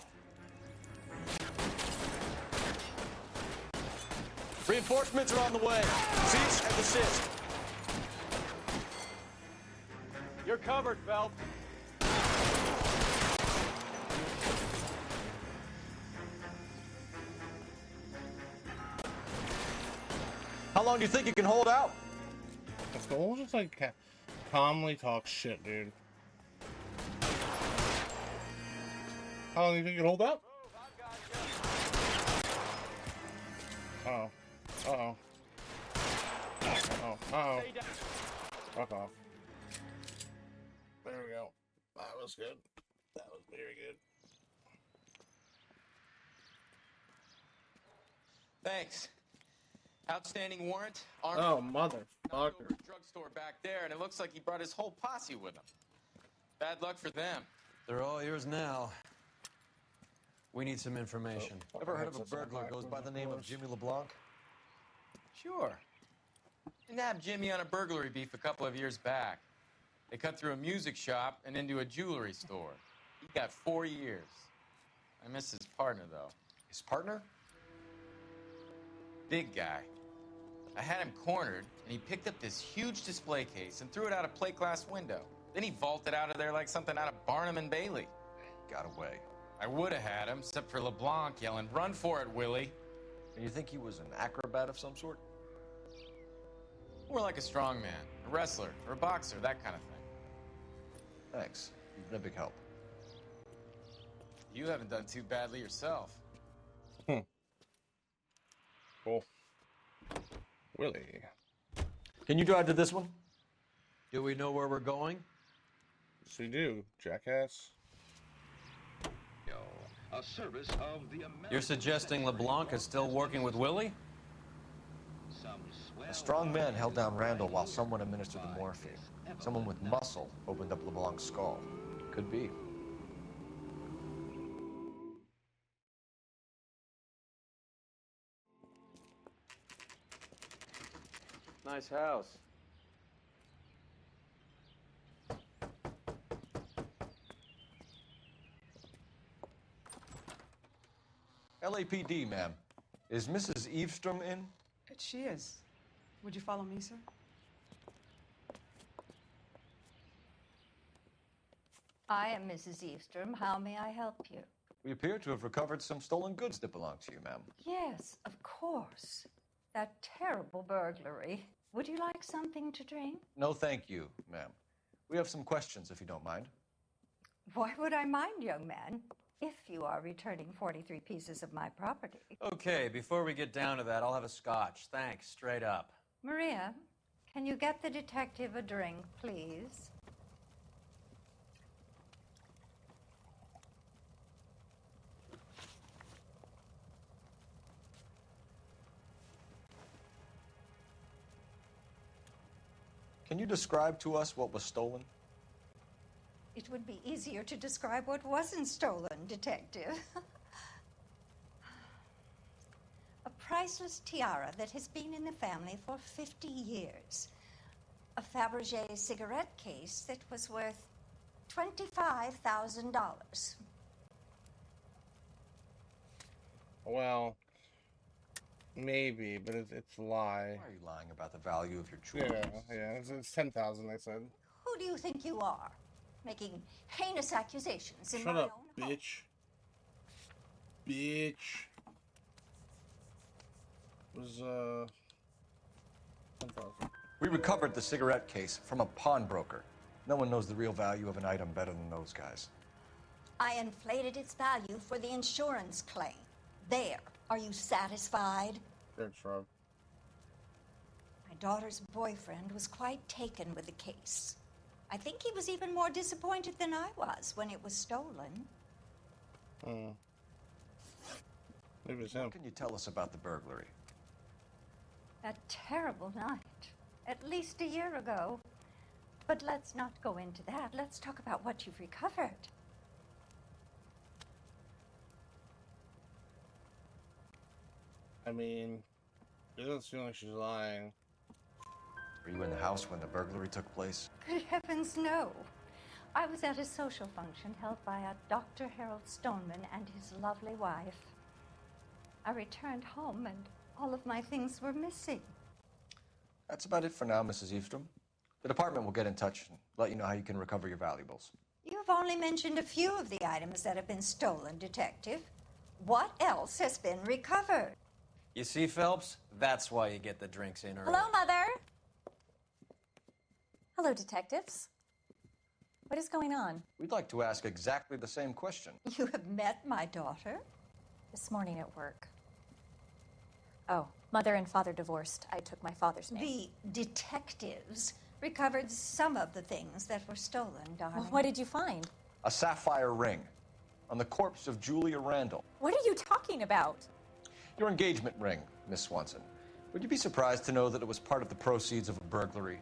Reinforcements are on the way. Cease and desist. You're covered, Phelps. How long do you think you can hold out? Let's go. We'll just like calmly talk shit, dude. How long do you think you can hold out? Uh-oh. Uh-oh. Uh-oh. Uh-oh. Fuck off. There we go. That was good. That was very good. Thanks. Outstanding warrant. Oh, motherfucker. Drugstore back there, and it looks like he brought his whole posse with him. Bad luck for them. They're all yours now. We need some information. Ever heard of a burglar who goes by the name of Jimmy LeBlanc? Sure. Nabbed Jimmy on a burglary beef a couple of years back. They cut through a music shop and into a jewelry store. He got 4 years. I miss his partner, though. His partner? Big guy. I had him cornered, and he picked up this huge display case and threw it out a plate glass window. Then he vaulted out of there like something out of Barnum and Bailey. Got away. I would have had him, except for LeBlanc yelling, "Run for it, Willie." And you think he was an acrobat of some sort? More like a strongman, a wrestler, or a boxer, that kind of thing. Thanks. You've been a big help. You haven't done too badly yourself. Cool. Willie. Can you drive to this one? Do we know where we're going? Yes, we do, jackass. A service of the You're suggesting LeBlanc is still working with Willie? A strong man held down Randall while someone administered the morphine. Someone with muscle opened up LeBlanc's skull. Could be. Nice house. LAPD, ma'am. Is Mrs. Eavestrom in? She is. Would you follow me, sir? I am Mrs. Eavestrom. How may I help you? We appear to have recovered some stolen goods that belong to you, ma'am. Yes, of course. That terrible burglary. Would you like something to drink? No, thank you, ma'am. We have some questions, if you don't mind. Why would I mind, young man, if you are returning 43 pieces of my property? Okay, before we get down to that, I'll have a scotch. Thanks, straight up. Maria, can you get the detective a drink, please? Can you describe to us what was stolen? It would be easier to describe what wasn't stolen, Detective. A priceless tiara that has been in the family for 50 years. A Fabergé cigarette case that was worth $25,000. Well, maybe, but it's a lie. Why are you lying about the value of your jewelry? Yeah, it's 10,000. They said. Who do you think you are? Making heinous accusations in Shut my up, own home. bitch. Bitch. It was 10,000. We recovered the cigarette case from a pawnbroker. No one knows the real value of an item better than those guys. I inflated its value for the insurance claim. There. Are you satisfied? Good shrug. My daughter's boyfriend was quite taken with the case. I think he was even more disappointed than I was when it was stolen. Hmm. Maybe it's him. What can you tell us about the burglary? A terrible night. At least a year ago. But let's not go into that. Let's talk about what you've recovered. I mean, it doesn't seem like she's lying. Were you in the house when the burglary took place? Good heavens, no. I was at a social function held by a Dr. Harold Stoneman and his lovely wife. I returned home and all of my things were missing. That's about it for now, Mrs. Eastrom. The department will get in touch and let you know how you can recover your valuables. You've only mentioned a few of the items that have been stolen, Detective. What else has been recovered? You see, Phelps? That's why you get the drinks in early. Hello, Mother. Hello, detectives. What is going on? We'd like to ask exactly the same question. You have met my daughter? This morning at work. Oh, Mother and Father divorced. I took my father's name. The detectives recovered some of the things that were stolen, darling. Well, what did you find? A sapphire ring on the corpse of Julia Randall. What are you talking about? Your engagement ring, Miss Swanson. Would you be surprised to know that it was part of the proceeds of a burglary?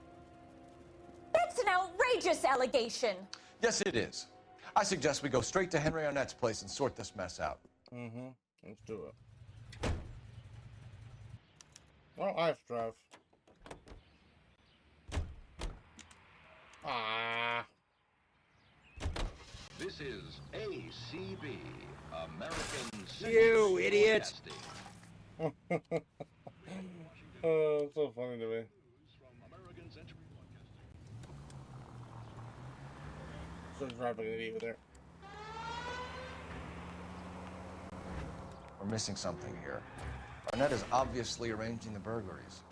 That's an outrageous allegation. Yes, it is. I suggest we go straight to Henry Arnett's place and sort this mess out. Mm-hmm. Let's do it. Oh, I have to drive. Ah. This is ACB, American You idiot! Oh, it's so funny to me. So driving an idiot there. We're missing something here. Arnett is obviously arranging the burglaries.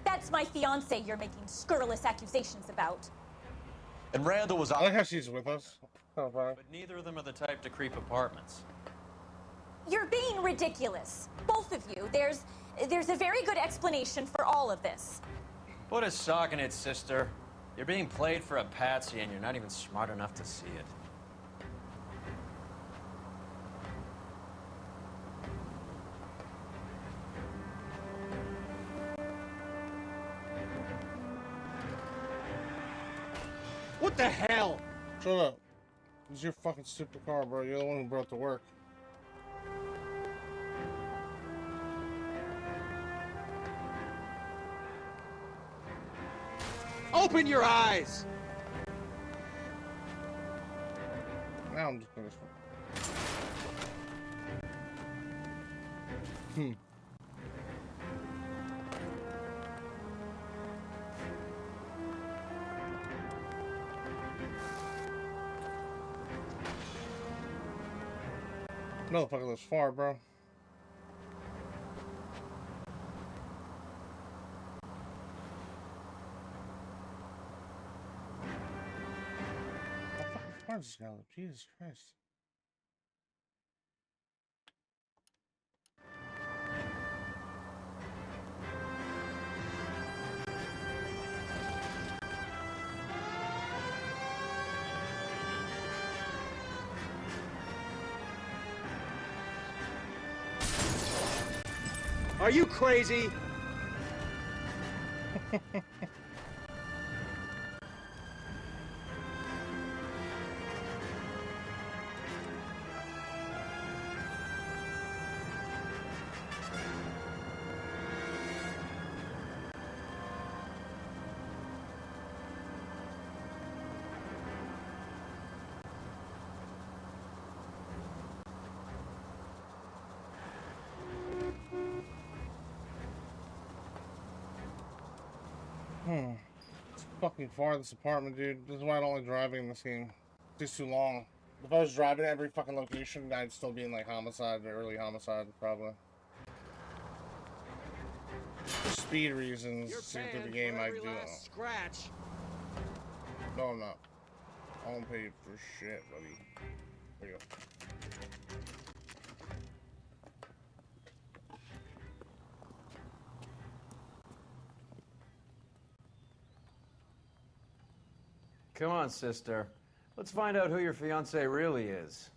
That's my fiance you're making scurrilous accusations about. And Randall was... I like how she's with us. Oh, But neither of them are the type to creep apartments. You're being ridiculous. Both of you. There's a very good explanation for all of this. Put a sock in it, sister. You're being played for a patsy and you're not even smart enough to see it. What the hell? Shut up. This is your fucking stupid car, bro. You're the one who brought it to work. Open your eyes! Now I'm just gonna... Motherfucker lives far, bro. How fucking far does this guy live? Jesus Christ. Are you crazy? It's fucking far, this apartment, dude. This is why I don't like driving in this game. It's just too long. If I was driving to every fucking location, I'd still be in like Homicide or early Homicide, probably. For speed reasons, to the game I do. Scratch. No, I'm not. I won't pay you for shit, buddy. There you go. Come on, sister. Let's find out who your fiancé really is.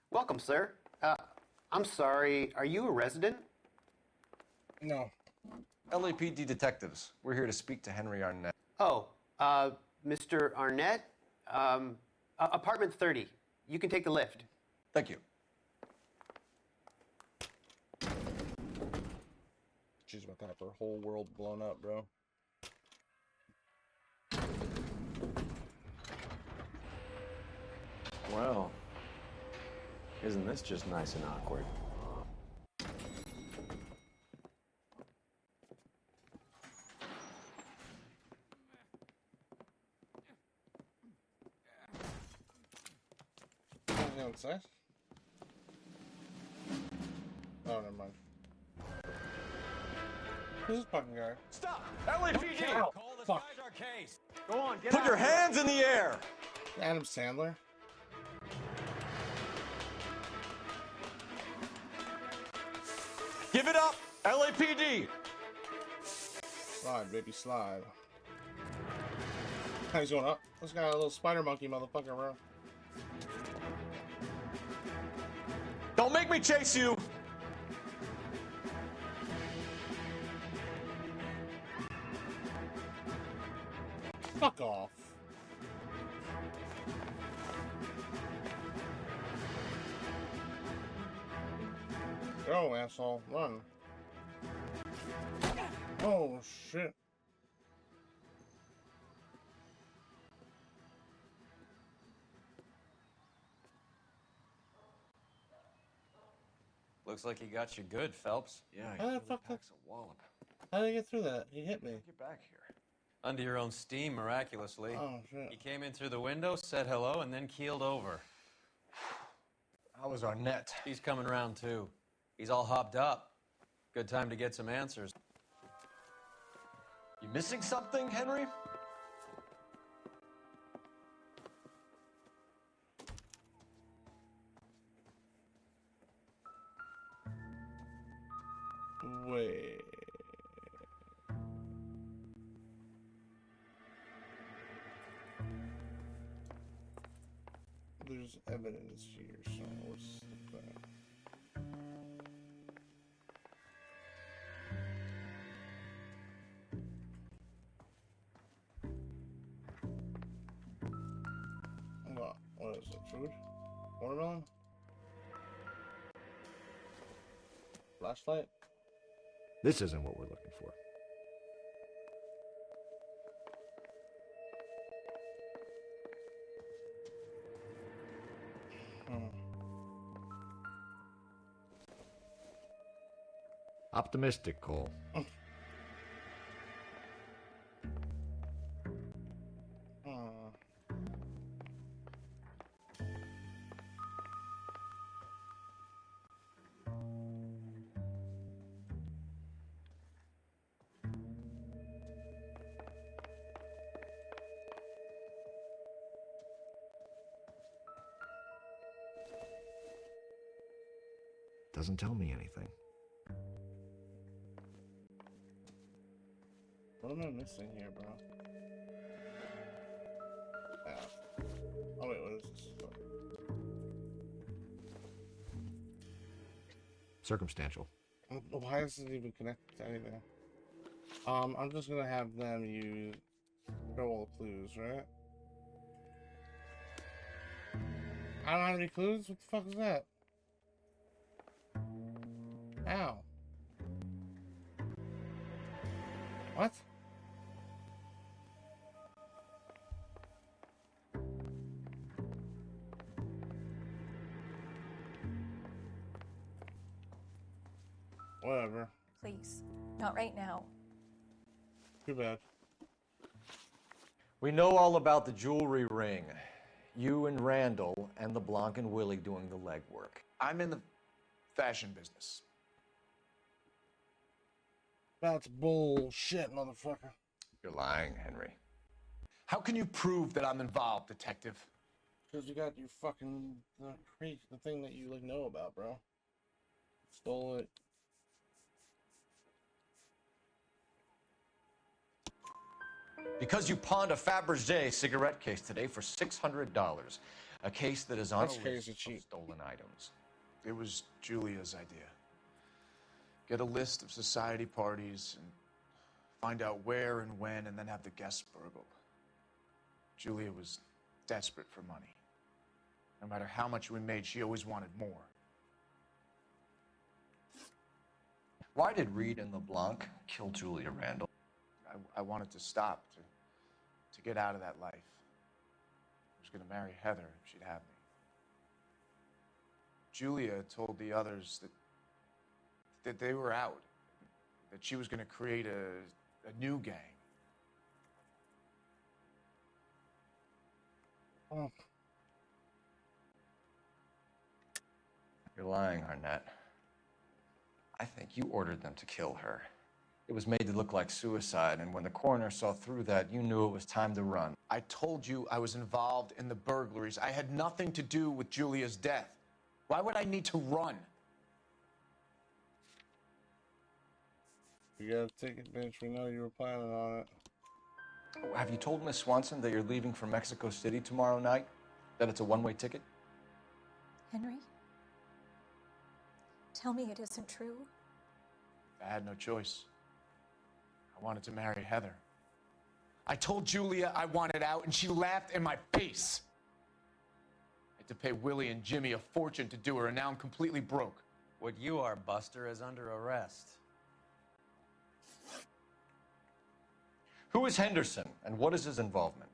Welcome, sir. I'm sorry, are you a resident? No. LAPD detectives. We're here to speak to Henry Arnett. Oh, Mr. Arnett? Apartment 30. You can take the lift. Thank you. She's about to have her whole world blown up, bro. Well, isn't this just nice and awkward? Anything outside? Oh, never mind. Who's this fucking guy? Stop! LAPD! Oh, fuck. Our case. Go on, get Put your hands in the air! Adam Sandler? Give it up! LAPD! Slide, baby, slide. He's going up. This guy, a little spider monkey motherfucker, bro. Don't make me chase you! Fuck off. Go, asshole. Run. Oh, shit. Looks like he got you good, Phelps. Yeah, How the fuck packs a wallop. How did I get through that? He hit me. Get back here. Under your own steam, miraculously. Oh, shit. He came in through the window, said hello, and then keeled over. How was Arnett? He's coming round, too. He's all hopped up. Good time to get some answers. You missing something, Henry? Wait. There's evidence here, so what's that? What is it? Food? Watermelon? Flashlight? This isn't what we're looking for. Optimistic, Cole. Doesn't tell me anything. What am I missing here, bro? Oh wait, what is this? Circumstantial. Why is it even connected to anything? I'm just gonna have them use throw all the clues, right? I don't have any clues? What the fuck is that? Ow. What? Whatever. Please, not right now. Too bad. We know all about the jewelry ring. You and Randall and the Blanc and Willie doing the legwork. I'm in the fashion business. That's bullshit, motherfucker. You're lying, Henry. How can you prove that I'm involved, detective? Because you got your fucking the thing that you like know about, bro. Stole it. Because you pawned a Fabergé cigarette case today for $600. A case that is on That's a crazy list cheap. of stolen items. It was Julia's idea. Get a list of society parties and find out where and when, and then have the guests burgled. Julia was desperate for money. No matter how much we made, she always wanted more. Why did Reed and LeBlanc kill Julia Randall? I wanted to stop, to get out of that life. I was going to marry Heather if she'd have me. Julia told the others that they were out, that she was going to create a new gang. Oh. You're lying, Arnett. I think you ordered them to kill her. It was made to look like suicide, and when the coroner saw through that, you knew it was time to run. I told you I was involved in the burglaries. I had nothing to do with Julia's death. Why would I need to run? You got a ticket, bitch. We know you were planning on it. Have you told Miss Swanson that you're leaving for Mexico City tomorrow night? That it's a one-way ticket? Henry? Tell me it isn't true. I had no choice. I wanted to marry Heather. I told Julia I wanted out, and she laughed in my face. I had to pay Willie and Jimmy a fortune to do her, and now I'm completely broke. What you are, Buster, is under arrest. Who is Henderson, and what is his involvement?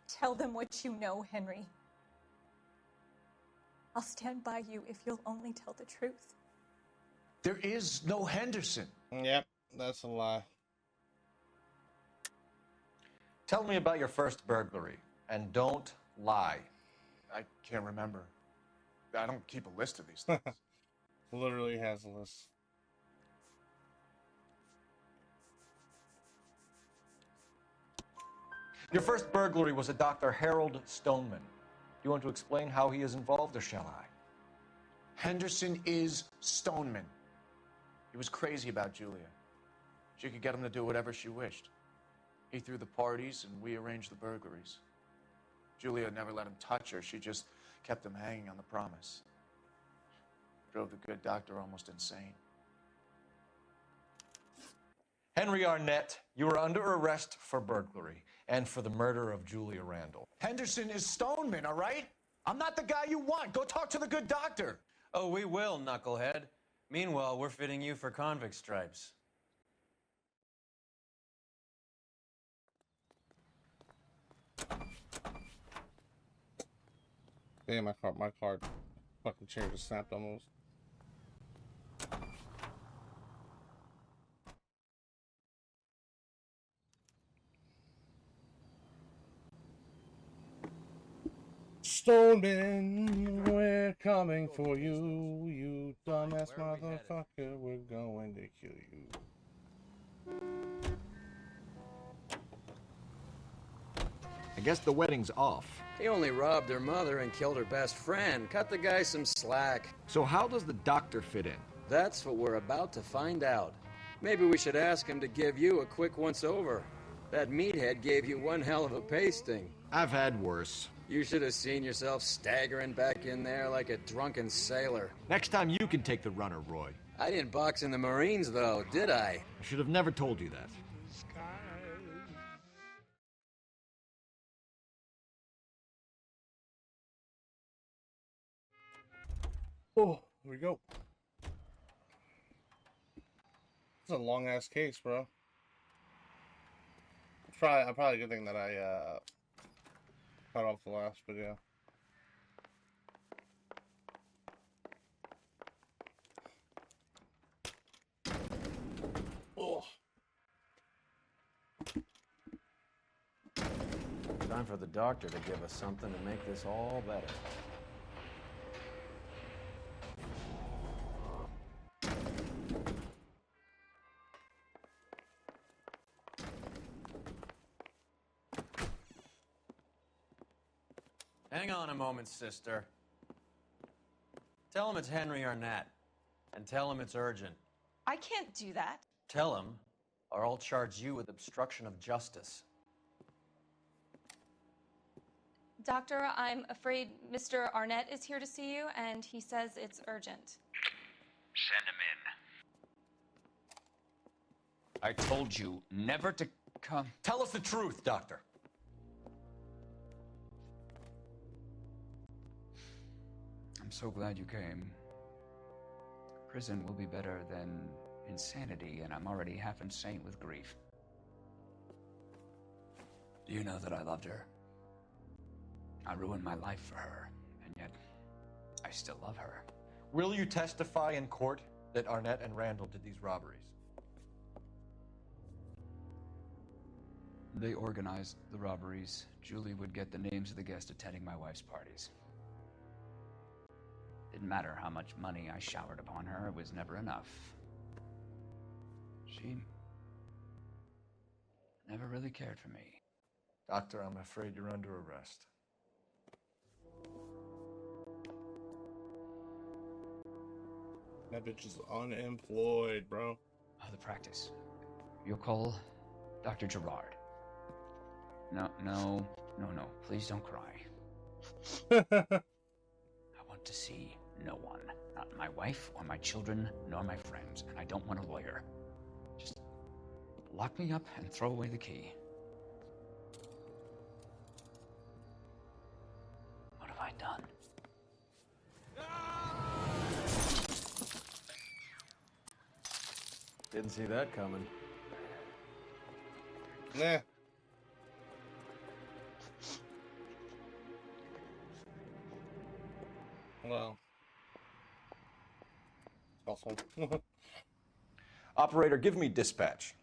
Tell them what you know, Henry. I'll stand by you if you'll only tell the truth. There is no Henderson. Yep, that's a lie. Tell me about your first burglary, and don't lie. I can't remember. I don't keep a list of these things. Literally has a list. Your first burglary was a Dr. Harold Stoneman. Do you want to explain how he is involved, or shall I? Henderson is Stoneman. He was crazy about Julia. She could get him to do whatever she wished. He threw the parties, and we arranged the burglaries. Julia never let him touch her. She just kept him hanging on the promise. Drove the good doctor almost insane. Henry Arnett, you are under arrest for burglary and for the murder of Julia Randall. Henderson is Stoneman, all right? I'm not the guy you want. Go talk to the good doctor. Oh, we will, knucklehead. Meanwhile, we're fitting you for convict stripes. Damn, my card fucking chair just snapped almost. Stoneman, we're coming for you, you dumbass motherfucker. We're going to kill you. I guess the wedding's off. He only robbed her mother and killed her best friend. Cut the guy some slack. So how does the doctor fit in? That's what we're about to find out. Maybe we should ask him to give you a quick once-over. That meathead gave you one hell of a pasting. I've had worse. You should have seen yourself staggering back in there like a drunken sailor. Next time you can take the runner, Roy. I didn't box in the Marines, though, did I? I should have never told you that. Oh, here we go. It's a long ass case, bro. It's probably a good thing that I cut off the last video. Oh. Time for the doctor to give us something to make this all better. Hang on a moment, sister. Tell him it's Henry Arnett, and tell him it's urgent. I can't do that. Tell him, or I'll charge you with obstruction of justice. Doctor, I'm afraid Mr. Arnett is here to see you, and he says it's urgent. Send him in. I told you never to come. Tell us the truth, Doctor. I'm so glad you came. Prison will be better than insanity, and I'm already half insane with grief. Do you know that I loved her? I ruined my life for her, and yet I still love her. Will you testify in court that Arnett and Randall did these robberies? They organized the robberies. Julie would get the names of the guests attending my wife's parties. Didn't matter how much money I showered upon her, it was never enough. She never really cared for me. Doctor, I'm afraid you're under arrest. That bitch is unemployed, bro. Oh, the practice. You'll call Dr. Gerard. No. Please don't cry. I want to see no one. Not my wife or my children, nor my friends. And I don't want a lawyer. Just lock me up and throw away the key. What have I done? Didn't see that coming. Nah. Well. Awesome. Operator, give me dispatch.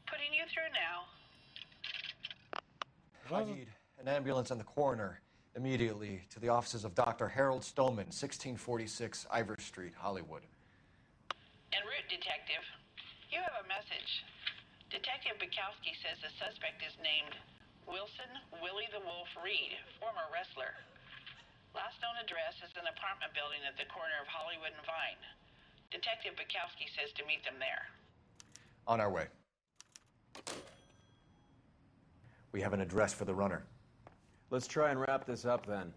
Putting you through now. I need an ambulance and the coroner immediately to the offices of Dr. Harold Stoneman, 1646 Ivor Street, Hollywood. En route, Detective. You have a message. Detective Bukowski says the suspect is named Wilson Willie the Wolf Reed, former wrestler. Last known address is an apartment building at the corner of Hollywood and Vine. Detective Bukowski says to meet them there. On our way. We have an address for the runner. Let's try and wrap this up then.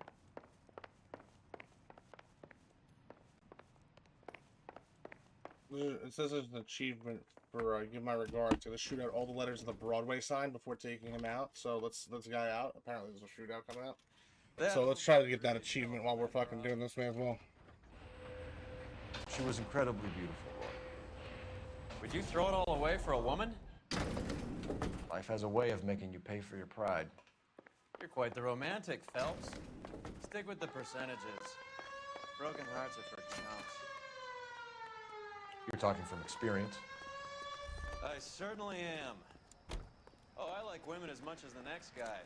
It says there's an achievement for give my regards. To shoot out all the letters of the Broadway sign before taking him out. So let's the guy out. Apparently there's a shootout coming out. So let's try to get that achievement while we're fucking doing this, man, as well. She was incredibly beautiful, Roy. Would you throw it all away for a woman? Life has a way of making you pay for your pride. You're quite the romantic, Phelps. Stick with the percentages. Broken hearts are for chumps. You're talking from experience. I certainly am. Oh, I like women as much as the next guy.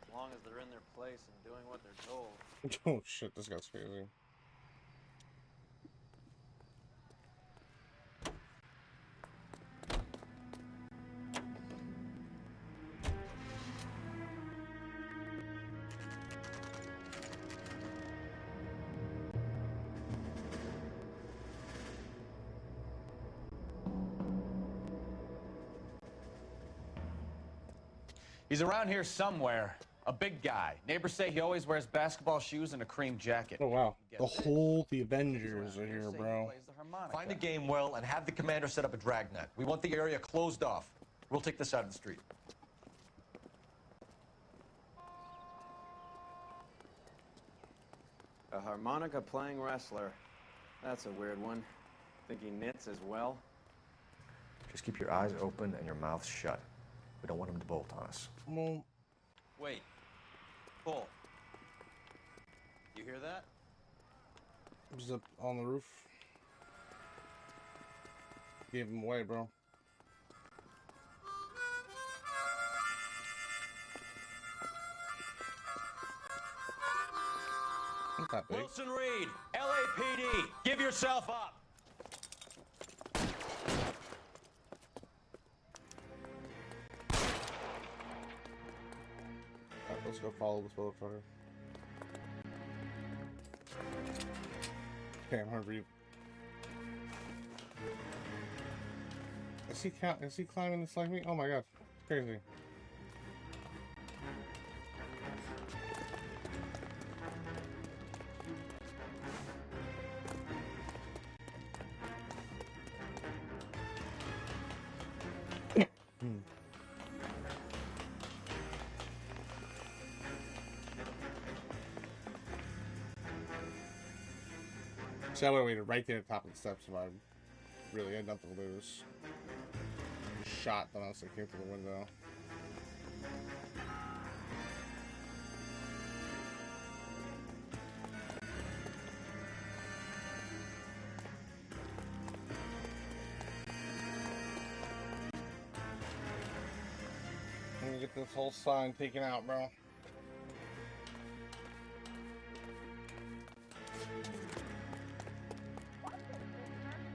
As long as they're in their place and doing what they're told. Oh shit, this guy's crazy. He's around here somewhere. A big guy. Neighbors say he always wears basketball shoes and a cream jacket. Oh wow. The Avengers are here, bro. Find the game well and have the commander set up a dragnet. We want the area closed off. We'll take this side of the street. A harmonica playing wrestler. That's a weird one. Think he knits as well? Just keep your eyes open and your mouth shut. We don't want him to bolt on us. Wait. Cole. You hear that? He's up on the roof. Gave him away, bro. Not that big. Wilson Reed, LAPD, give yourself up. Go follow this motherfucker. Okay, I'm hungry. Is he climbing this like me? Oh my god, it's crazy. So I would have waited right there at the top of the steps if I really had nothing to lose. Shot then I was came through the window. I'm gonna get this whole sign taken out, bro.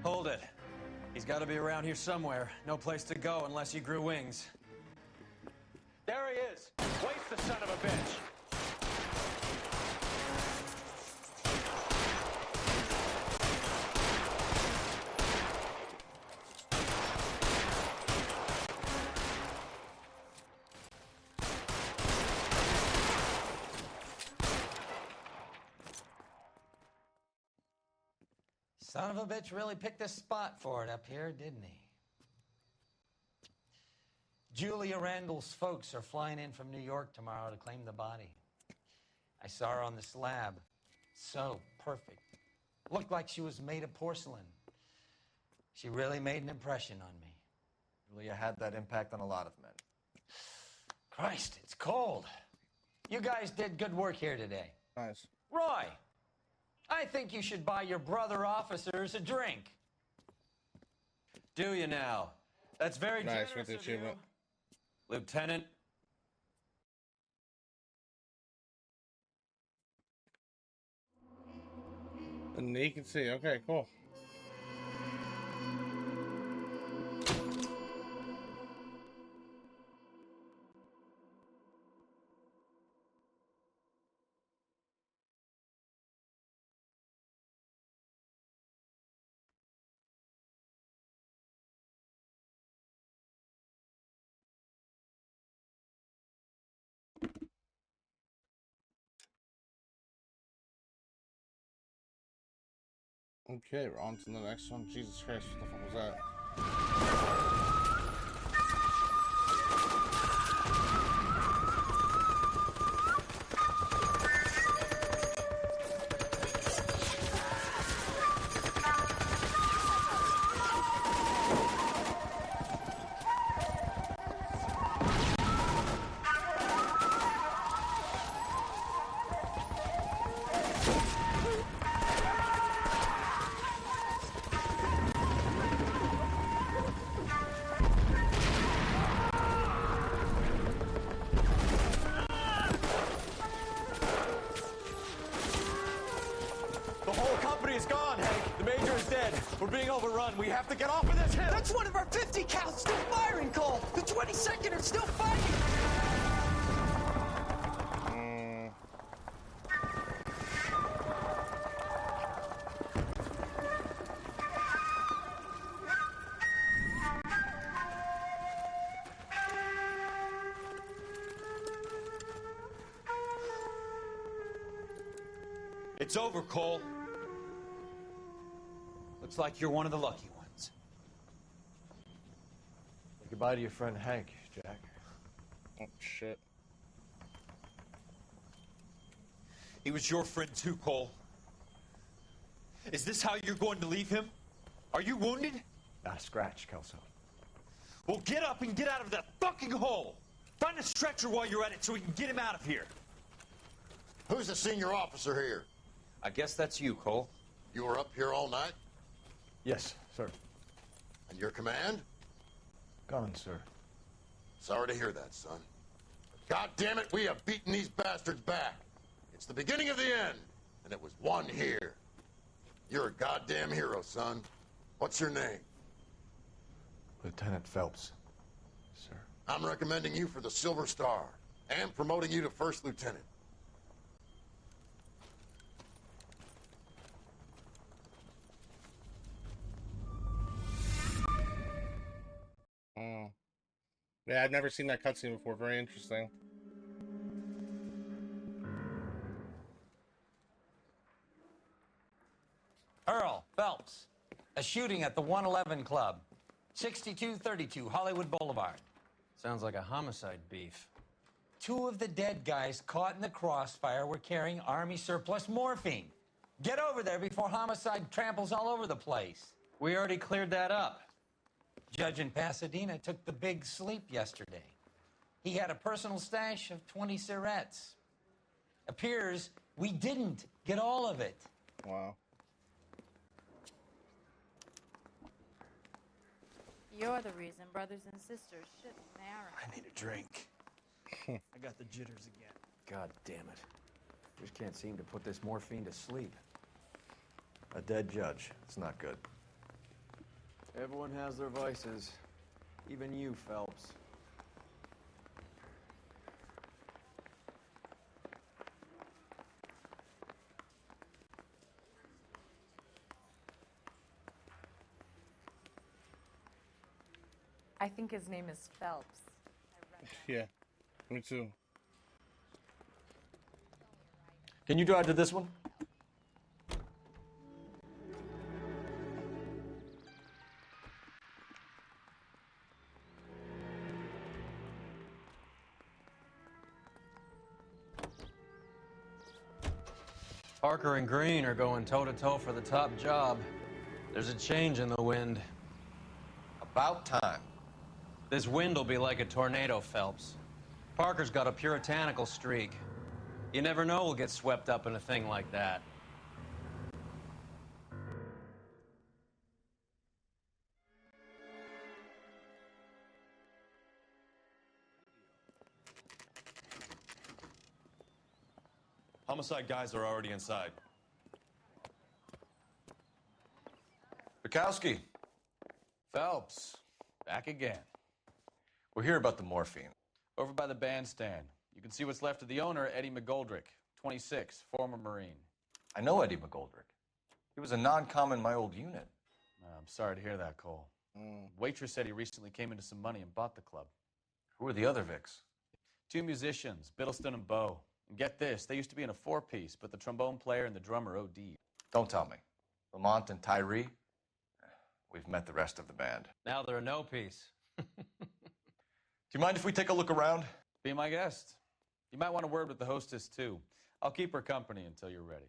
Hold it. He's got to be around here somewhere. No place to go unless he grew wings. There he is! Waste the son of a bitch! Son of a bitch really picked a spot for it up here, didn't he? Julia Randall's folks are flying in from New York tomorrow to claim the body. I saw her on the slab. So perfect. Looked like she was made of porcelain. She really made an impression on me. Julia had that impact on a lot of men. Christ, it's cold. You guys did good work here today. Nice. Roy, I think you should buy your brother officers a drink. Do you now? That's very nice generous with the of you. achievement. Lieutenant. And you can see. Okay, cool. Okay, we're on to the next one. Jesus Christ, what the fuck was that? We're being overrun. We have to get off of this hill. That's one of our 50 cals still firing, Cole. The 22nd are still fighting. It's over, Cole. Looks like you're one of the lucky ones. Say goodbye to your friend Hank, Jack. Oh, shit. He was your friend too, Cole. Is this how you're going to leave him? Are you wounded? Not a scratch, Kelso. Well, get up and get out of that fucking hole! Find a stretcher while you're at it so we can get him out of here. Who's the senior officer here? I guess that's you, Cole. You were up here all night? Yes, sir. And your command? Gone, sir. Sorry to hear that, son. God damn it, we have beaten these bastards back. It's the beginning of the end, and it was one here. You're a goddamn hero, son. What's your name? Lieutenant Phelps, sir. I'm recommending you for the Silver Star. and promoting you to first lieutenant. Oh. Yeah, I've never seen that cutscene before. Very interesting. Earl Phelps, a shooting at the 111 Club, 6232 Hollywood Boulevard. Sounds like a homicide beef. 2 of the dead guys caught in the crossfire were carrying Army surplus morphine. Get over there before Homicide tramples all over the place. We already cleared that up. Judge in Pasadena took the big sleep yesterday. He had a personal stash of 20 cigarettes. Appears we didn't get all of it. Wow. You're the reason brothers and sisters shouldn't marry. I need a drink. I got the jitters again. God damn it. Just can't seem to put this morphine to sleep. A dead judge. It's not good. Everyone has their vices. Even you, Phelps. I think his name is Phelps. Yeah, me too. Can you drive to this one? Parker and Green are going toe-to-toe for the top job. There's a change in the wind. About time. This wind will be like a tornado, Phelps. Parker's got a puritanical streak. You never know we'll get swept up in a thing like that. Homicide guys are already inside. Bukowski. Phelps, back again. We're here about the morphine. Over by the bandstand. You can see what's left of the owner, Eddie McGoldrick, 26, former Marine. I know Eddie McGoldrick. He was a non-com in my old unit. I'm sorry to hear that, Cole. Waitress said he recently came into some money and bought the club. Who are the other Vics? 2 musicians, Biddleston and Bowe. And get this, they used to be in a 4-piece, but the trombone player and the drummer OD'd. Don't tell me. Lamont and Tyree? We've met the rest of the band. Now they're a no-piece. Do you mind if we take a look around? Be my guest. You might want a word with the hostess, too. I'll keep her company until you're ready.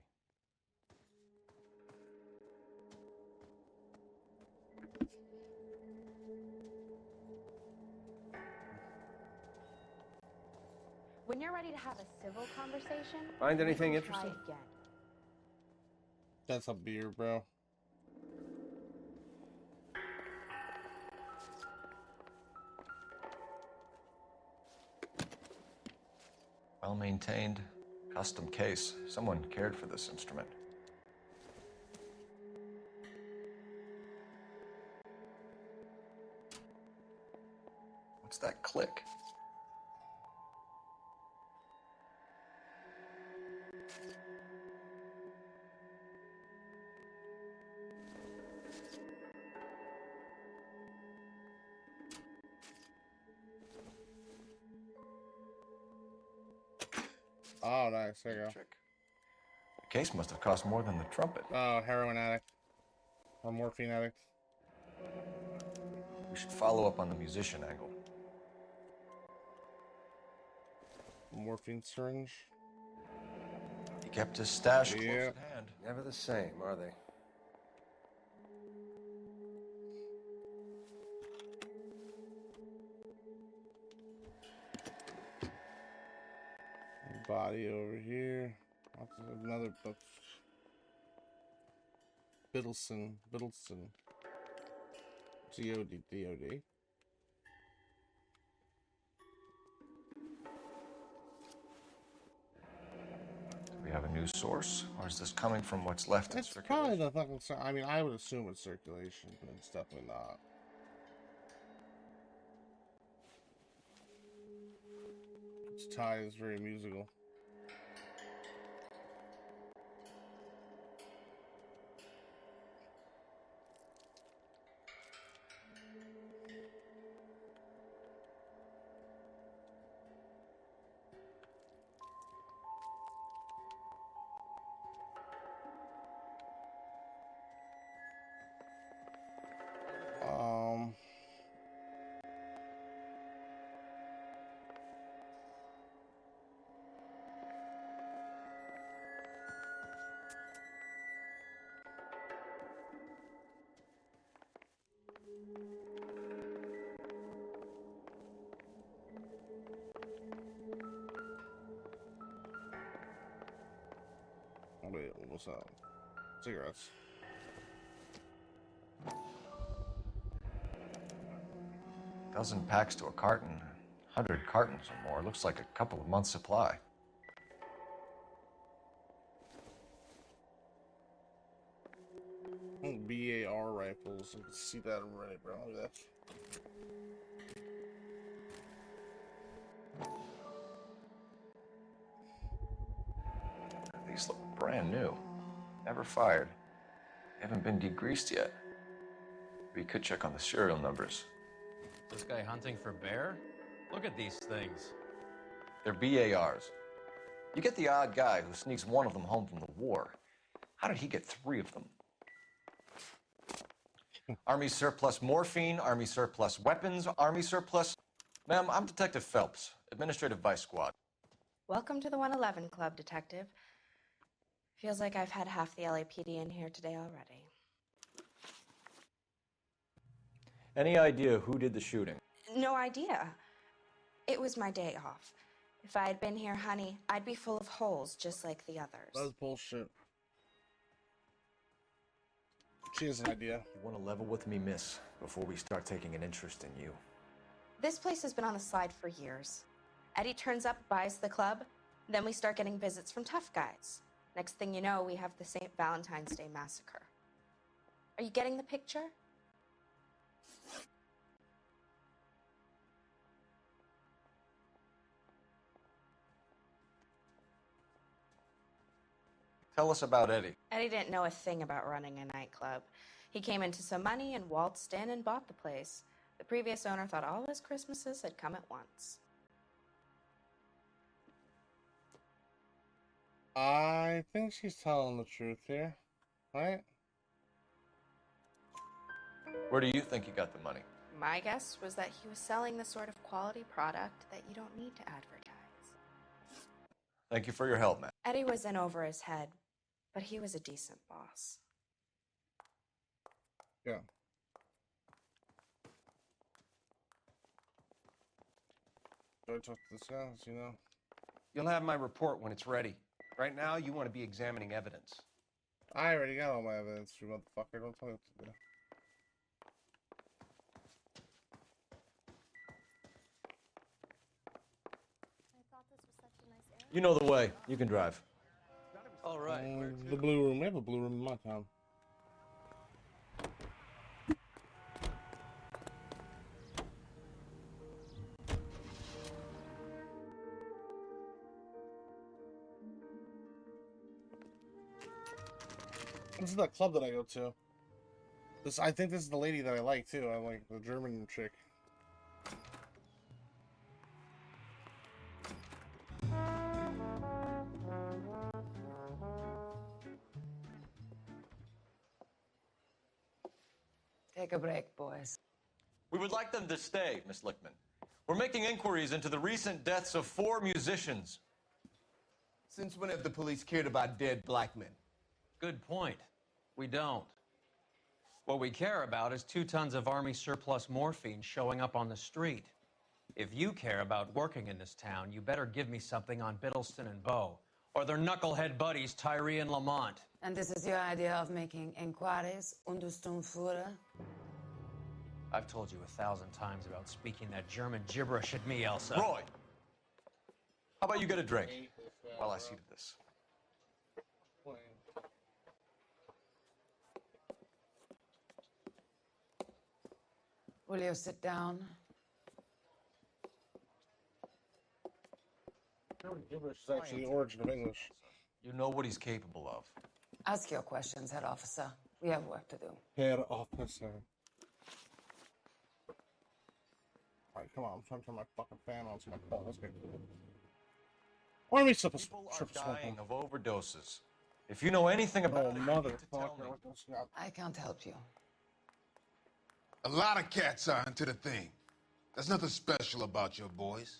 When you're ready to have a civil conversation, Find anything we can try interesting? again. That's a beer, bro. Well-maintained, custom case. Someone cared for this instrument. What's that click? Oh, nice. There you go. The case must have cost more than the trumpet. Oh, heroin addict. Or morphine addict. We should follow up on the musician angle. Morphine syringe. He kept his stash close Yeah. at hand. Never the same, are they? Body over here. Another book. Biddleston. D-O-D. Do we have a new source? Or is this coming from what's left in It's circulation? probably the fucking... I mean, I would assume it's circulation, but it's definitely not. It's tie is very musical. Wait, what's up? Cigarettes. Dozen packs to a carton. 100 cartons or more. Looks like a couple of months' supply. Oh, BAR rifles. You can see that already, bro. Look at that. These look brand new. Never fired. They haven't been degreased yet. We could check on the serial numbers. This guy hunting for bear? Look at these things. They're BARs. You get the odd guy who sneaks one of them home from the war. How did he get 3 of them? Army surplus morphine, Army surplus weapons, Army surplus... Ma'am, I'm Detective Phelps, Administrative Vice Squad. Welcome to the 111 Club, Detective. Feels like I've had half the LAPD in here today already. Any idea who did the shooting? No idea. It was my day off. If I had been here, honey, I'd be full of holes just like the others. That's bullshit. She has an idea. You want to level with me, miss, before we start taking an interest in you. This place has been on the slide for years. Eddie turns up, buys the club, then we start getting visits from tough guys. Next thing you know, we have the St. Valentine's Day massacre. Are you getting the picture? Tell us about Eddie. Eddie didn't know a thing about running a nightclub. He came into some money and waltzed in and bought the place. The previous owner thought all his Christmases had come at once. I think she's telling the truth here, right? Where do you think he got the money? My guess was that he was selling the sort of quality product that you don't need to advertise. Thank you for your help, man. Eddie was in over his head, but he was a decent boss. Yeah. Do I talk to this guy? You know? You'll have my report when it's ready. Right now, you want to be examining evidence. I already got all my evidence, you motherfucker. Don't tell me what to do. You know the way. You can drive. All right. The blue room. We have a blue room in my town. This is that club that I go to. I think this is the lady that I like too. I like the German chick. Take a break, boys. We would like them to stay, Miss Lickman. We're making inquiries into the recent deaths of 4 musicians. Since when have the police cared about dead black men? Good point. We don't. What we care about is 2 tons of Army surplus morphine showing up on the street. If you care about working in this town, you better give me something on Biddleston and Bow, or their knucklehead buddies Tyree and Lamont. And this is your idea of making inquiries under Sturmführer? I've told you 1,000 times about speaking that German gibberish at me, Elsa. Roy! How about you get a drink while I see to this? Will you sit down? Gibberish is actually the origin of English. You know what he's capable of. Ask your questions, Head Officer. We have work to do. Head Officer. Alright, come on. I'm trying to turn my fucking fan on so my phone. Let's get Army stuff is People are dying of overdoses. If you know anything about it, you need to tell me. I can't help you. A lot of cats are into the thing. There's nothing special about your boys.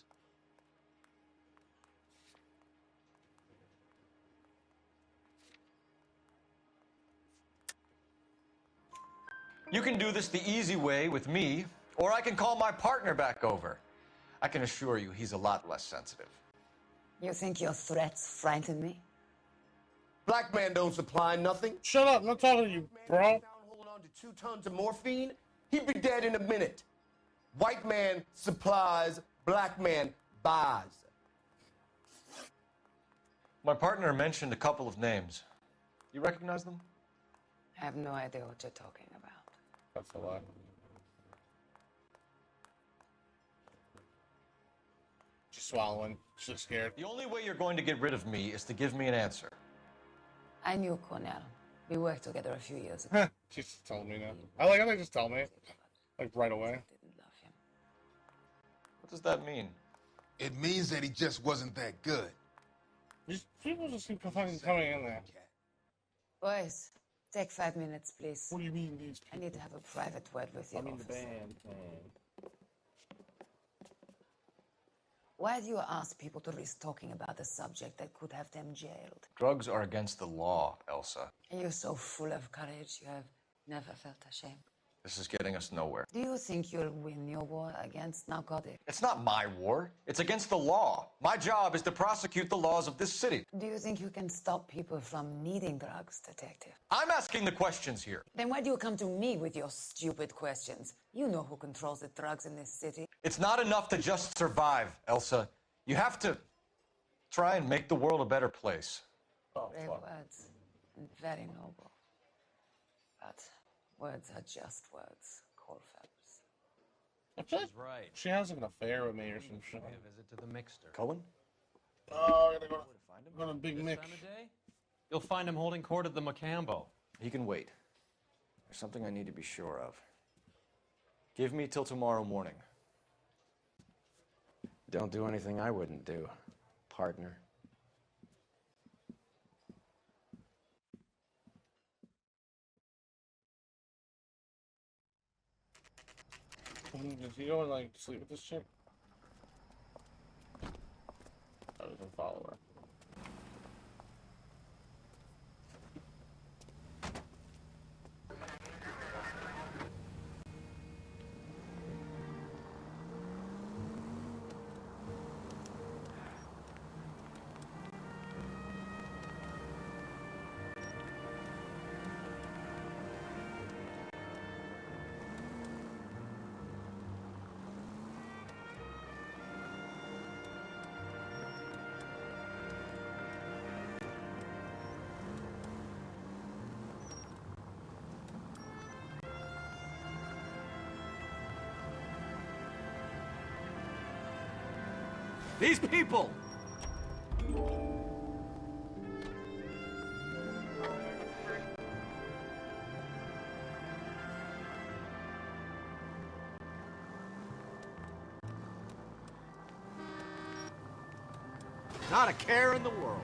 You can do this the easy way with me, or I can call my partner back over. I can assure you he's a lot less sensitive. You think your threats frighten me? Black man don't supply nothing. Shut up, I'm not talking to you, bro. Holding on to 2 tons of morphine, he'd be dead in a minute. White man supplies, black man buys. My partner mentioned a couple of names. You recognize them? I have no idea what you're talking about. That's a lot. She's swallowing. She's scared. The only way you're going to get rid of me is to give me an answer. I knew Cornell. We worked together a few years ago. She just told me now. I like how they just tell me. Like right away. What does that mean? It means that he just wasn't that good. These people just keep fucking coming in there. Boys, take 5 minutes, please. What do you mean these people? I need to have a private word with you. I mean the band. Why do you ask people to risk talking about a subject that could have them jailed? Drugs are against the law, Elsa. And you're so full of courage, you have never felt ashamed. This is getting us nowhere. Do you think you'll win your war against narcotics? It's not my war. It's against the law. My job is to prosecute the laws of this city. Do you think you can stop people from needing drugs, Detective? I'm asking the questions here. Then why do you come to me with your stupid questions? You know who controls the drugs in this city. It's not enough to just survive, Elsa. You have to try and make the world a better place. Brave words, and very noble. But words are just words, Cole Phelps. She's right. She has like an affair with me or some shit. Pay a visit to the Mixter. Cullen? Oh, I gotta go to Big This Mick. time of day? You'll find him holding court at the Macambo. He can wait. There's something I need to be sure of. Give me till tomorrow morning. Don't do anything I wouldn't do, partner. Does he go and like sleep with this chick? I was a follower. These people! Not a care in the world.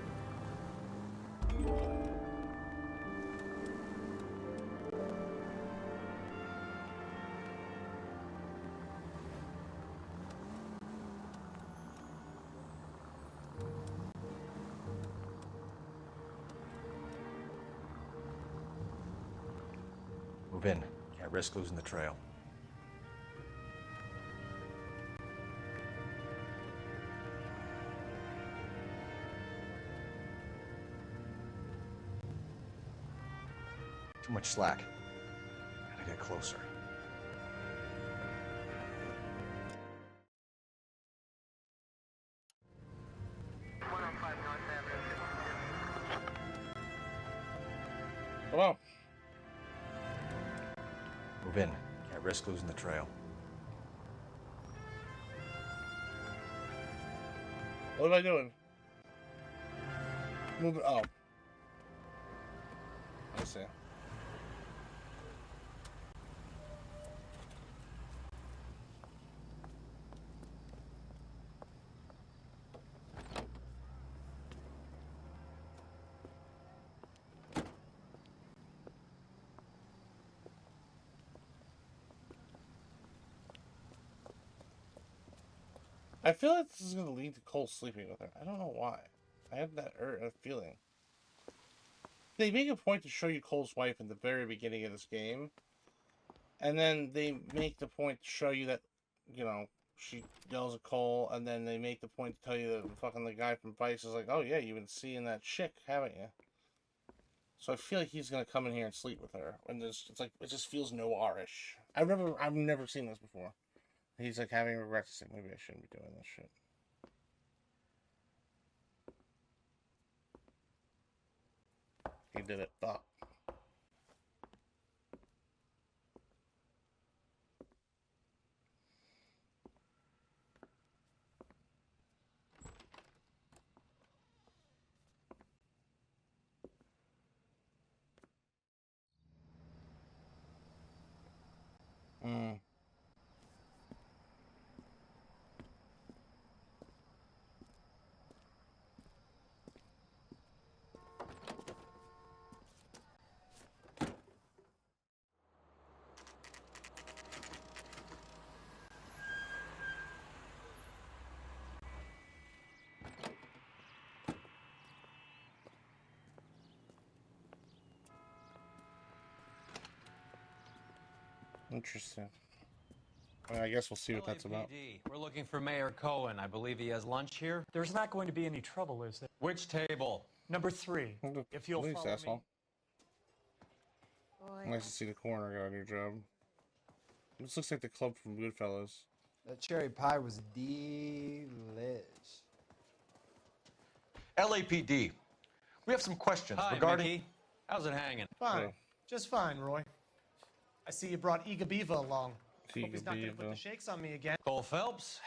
Move in. Can't risk losing the trail. Too much slack. Gotta get closer. Hello. Move in. Can't risk losing the trail. What am I doing? Move it. Oh. I see. I feel like this is going to lead to Cole sleeping with her. I don't know why. I have that feeling. They make a point to show you Cole's wife in the very beginning of this game. And then they make the point to show you that, you know, she yells at Cole. And then they make the point to tell you that fucking the guy from Vice is like, oh yeah, you've been seeing that chick, haven't you? So I feel like he's going to come in here and sleep with her. And it's like, it just feels noirish. I've never seen this before. He's like having regrets. Maybe I shouldn't be doing this shit. He did it. Fuck. Interesting. Well, I guess we'll see what that's about. We're looking for Mayor Cohen. I believe he has lunch here. There's not going to be any trouble, is there? Which table? Number 3. If you'll follow me. Nice to see the coroner got a new job. This looks like the club from Goodfellas. That cherry pie was delish. LAPD. We have some questions Hi, regarding... Mickey. How's it hanging? Fine. Just fine, Roy. I see you brought Iga Beaver along. Hope he's not going to put the shakes on me again. Cole Phelps.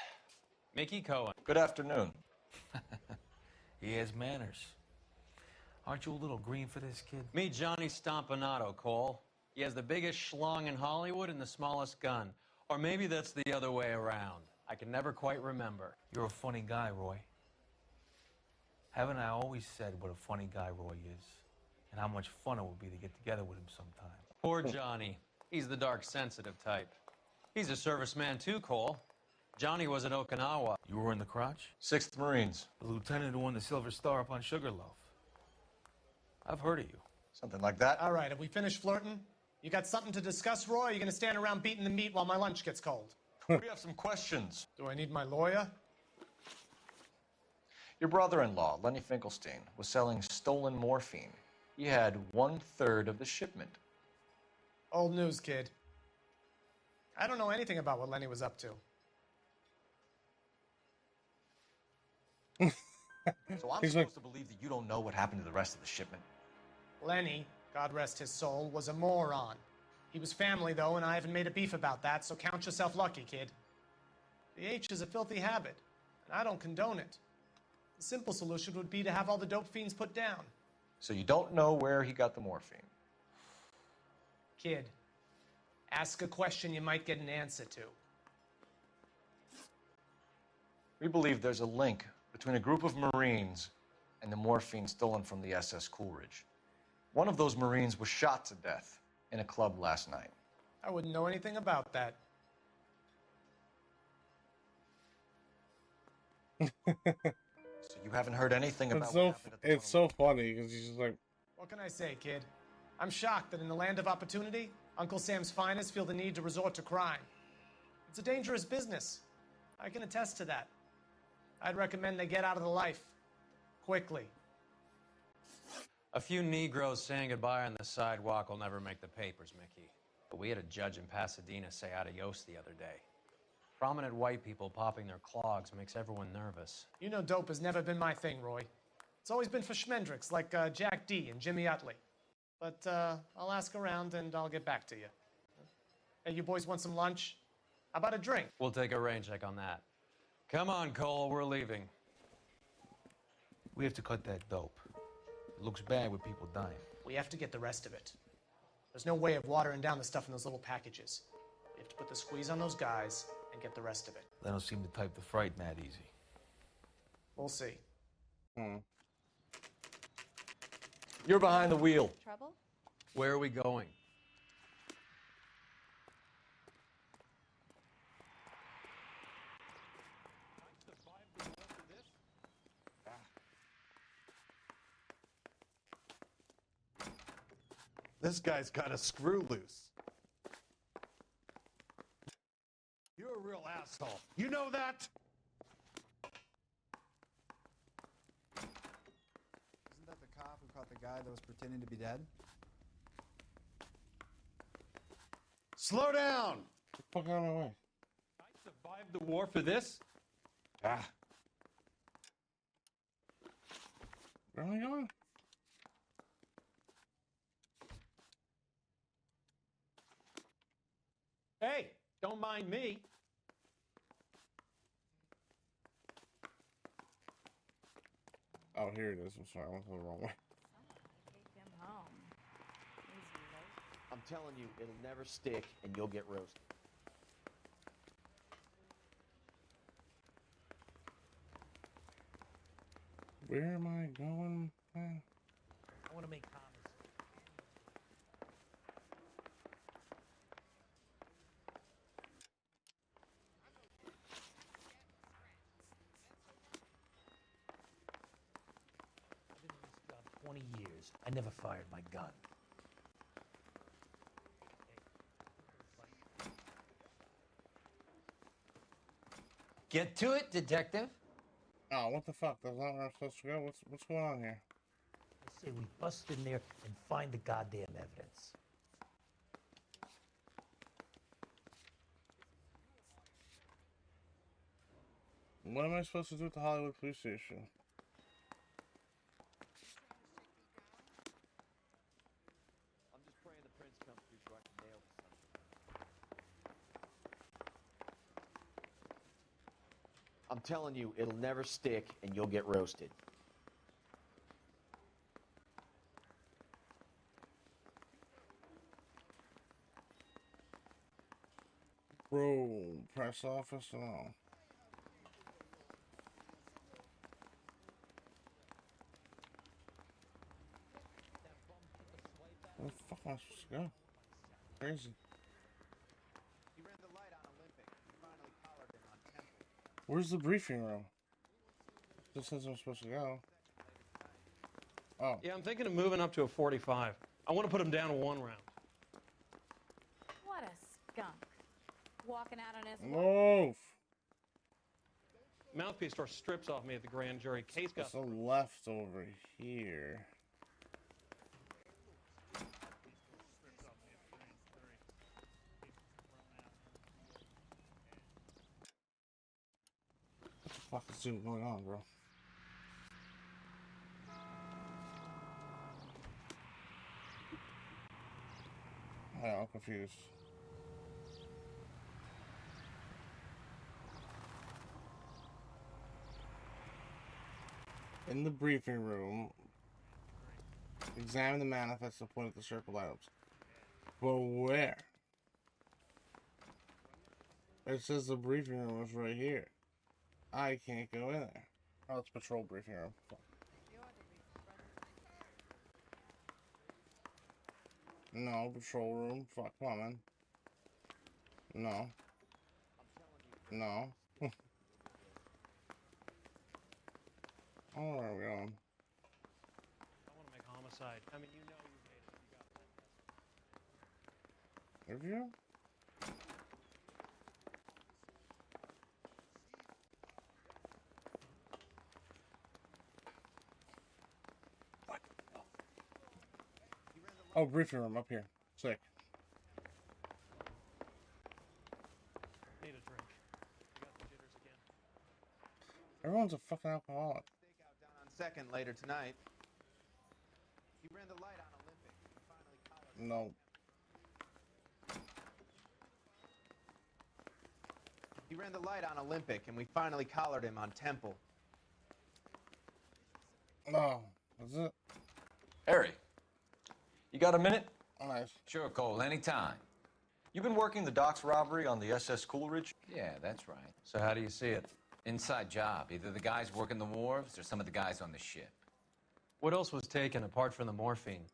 Mickey Cohen. Good afternoon. He has manners. Aren't you a little green for this kid? Meet Johnny Stompanato, Cole. He has the biggest schlong in Hollywood and the smallest gun. Or maybe that's the other way around. I can never quite remember. You're a funny guy, Roy. Haven't I always said what a funny guy Roy is? And how much fun it would be to get together with him sometime. Poor Johnny. He's the dark, sensitive type. He's a serviceman too, Cole. Johnny was in Okinawa. You were in the crotch? 6th Marines. The lieutenant who won the Silver Star up on Sugarloaf. I've heard of you. Something like that. All right, have we finished flirting? You got something to discuss, Roy? Or are you going to stand around beating the meat while my lunch gets cold? We have some questions. Do I need my lawyer? Your brother-in-law, Lenny Finkelstein, was selling stolen morphine. He had 1/3 of the shipment. Old news, kid. I don't know anything about what Lenny was up to. So I'm supposed to believe that you don't know what happened to the rest of the shipment? Lenny, God rest his soul, was a moron. He was family, though, and I haven't made a beef about that, so count yourself lucky, kid. The H is a filthy habit, and I don't condone it. The simple solution would be to have all the dope fiends put down. So you don't know where he got the morphine? Kid, ask a question you might get an answer to. We believe there's a link between a group of Marines and the morphine stolen from the SS Coolidge. One of those Marines was shot to death in a club last night. I wouldn't know anything about that. So you haven't heard anything about what happened at the It's so funny because he's just like... What can I say, kid? I'm shocked that in the land of opportunity, Uncle Sam's finest feel the need to resort to crime. It's a dangerous business. I can attest to that. I'd recommend they get out of the life. Quickly. A few Negroes saying goodbye on the sidewalk will never make the papers, Mickey. But we had a judge in Pasadena say adios the other day. Prominent white people popping their clogs makes everyone nervous. You know dope has never been my thing, Roy. It's always been for schmendricks like Jack D. and Jimmy Utley. But I'll ask around and I'll get back to you. Hey, you boys want some lunch? How about a drink? We'll take a rain check on that. Come on, Cole, we're leaving. We have to cut that dope. Looks bad with people dying. We have to get the rest of it. There's no way of watering down the stuff in those little packages. We have to put the squeeze on those guys and get the rest of it. They don't seem the type to frighten that easy. We'll see. You're behind the wheel. Trouble? Where are we going? This guy's got a screw loose. You're a real asshole. You know that? Isn't that the cop who caught the guy that was pretending to be dead? Slow down! Fuck out of my way. I survived the war for this? Ah. Where am I going? Hey, don't mind me. Oh, here it is. I'm sorry, I went the wrong way. Take him home. Easy, right? I'm telling you, it'll never stick and you'll get roasted. Where am I going? Man? I want to make comments. I've been in this job 20 years. I never fired my gun. Get to it, detective. Oh, what the fuck? That's not where I'm supposed to go. What's going on here? I say we bust in there and find the goddamn evidence. What am I supposed to do at the Hollywood police station? I'm just praying the prince comes through so I can nail this son. I'm telling you, it'll never stick and you'll get roasted. Bro, press office? No. Where the fuck am I supposed to go? Crazy. He ran the light on Olympic. We finally collared him on Temple. Where's the briefing room? This says I'm supposed to go. Oh. Yeah, I'm thinking of moving up to a 45. I want to put him down to 1 round. What a skunk. Walking out on his Move! Mouthpiece store strips off me at the grand jury. Case got It's a left over here. What the fuck is going on, bro? Yeah, I'm confused. In the briefing room, examine the manifest and point at the circle items. But where? It says the briefing room is right here. I can't go in there. Oh, it's patrol briefing room. Fuck. No, patrol room. Fuck, come on, man. No. No. I don't know where we're going. I want to make Homicide. I mean, you know you made it. You got that. Have you? What? Oh, briefing room up here. Sick. Need a drink. I got the jitters again. Everyone's a fucking alcoholic. Down on 2nd later tonight. He ran the light on Olympic. We finally collared him. No. He ran the light on Olympic, and we finally collared him on Temple. Oh, that's it. Harry, you got a minute? Nice. Sure, Cole, anytime. You've been working the docks robbery on the SS Coleridge? Yeah, that's right. So how do you see it? Inside job. Either the guys working the wharves or some of the guys on the ship. What else was taken apart from the morphine?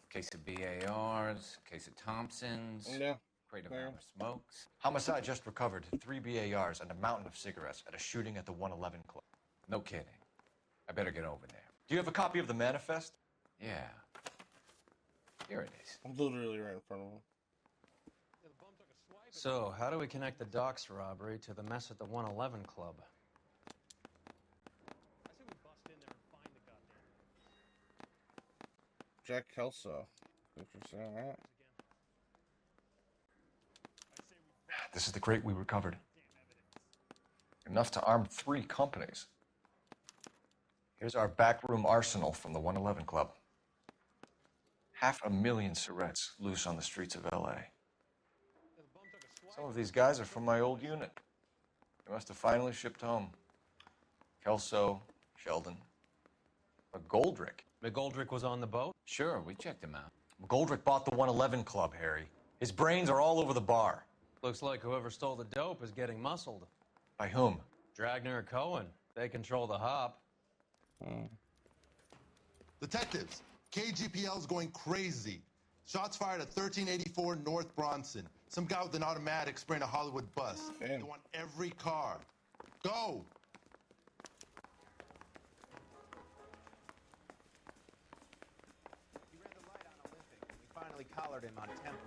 Case of BARs, case of Thompsons. Yeah. Crate of armor smokes. Homicide just recovered 3 BARs and a mountain of cigarettes at a shooting at the 111 Club. No kidding. I better get over there. Do you have a copy of the manifest? Yeah. Here it is. I'm literally right in front of him. So, how do we connect the docks robbery to the mess at the 111 Club? Jack Kelso. Interesting, alright. This is the crate we recovered. Enough to arm 3 companies. Here's our backroom arsenal from the 111 Club. 500,000 cigarettes loose on the streets of LA. Some of these guys are from my old unit. They must have finally shipped home. Kelso, Sheldon, McGoldrick. McGoldrick was on the boat? Sure, we checked him out. McGoldrick bought the 111 Club, Harry. His brains are all over the bar. Looks like whoever stole the dope is getting muscled. By whom? Dragner or Cohen. They control the hop. Detectives, KGPL's going crazy. Shots fired at 1384 North Bronson. Some guy with an automatic spraying a Hollywood bus. They want every car. Go! He ran the light on Olympic, and we finally collared him on Temple.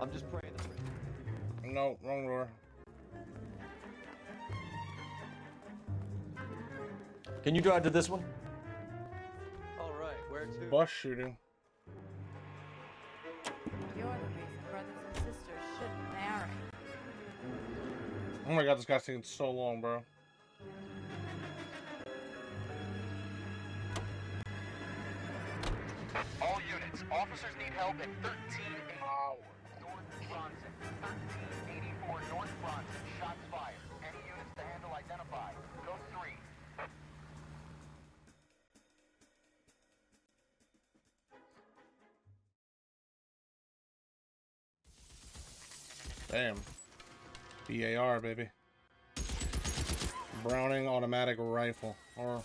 I'm just praying. No, wrong door. Can you drive to this one? All right, where to? Bus shooting. You're the reason brothers and sisters shouldn't marry. Oh my god, this guy's taking so long, bro. All units, officers need help at 1384 North Bronson. 1384 North Bronson, shots fired. Any units to handle identify. Go 3. Damn. BAR, baby. Browning automatic rifle. Or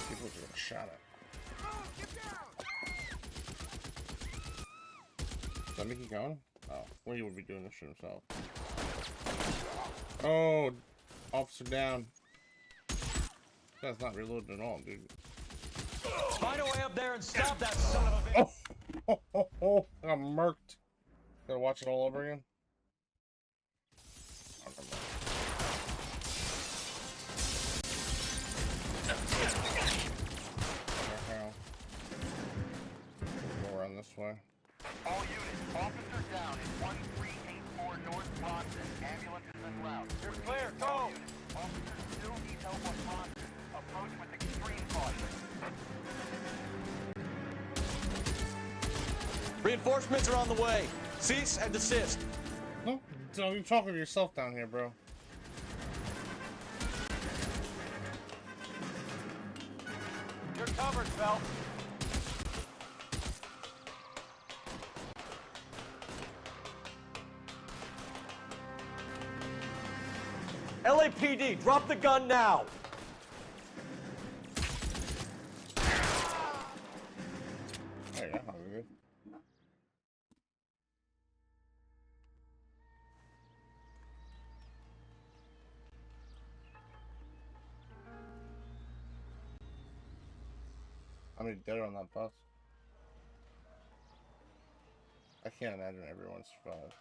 people just got shot at. Does that make you going? Oh, well, he would be doing this shit himself. Oh, officer down. That's not reloading at all, dude. Find a way up there and stop that son of a bitch! Oh, I got murked. Gotta watch it all over again. Go around this way. All units, officers down in 1384 North Bronson. Ambulance has been loud. You're clear, go! All units, officers still need help on Bronson. Approach with extreme caution. Reinforcements are on the way. Cease and desist. No, don't you talking to yourself down here, bro. You're covered, Phelps. LAPD, drop the gun now. There you go. Good. How many dead are on that bus? I can't imagine everyone survived.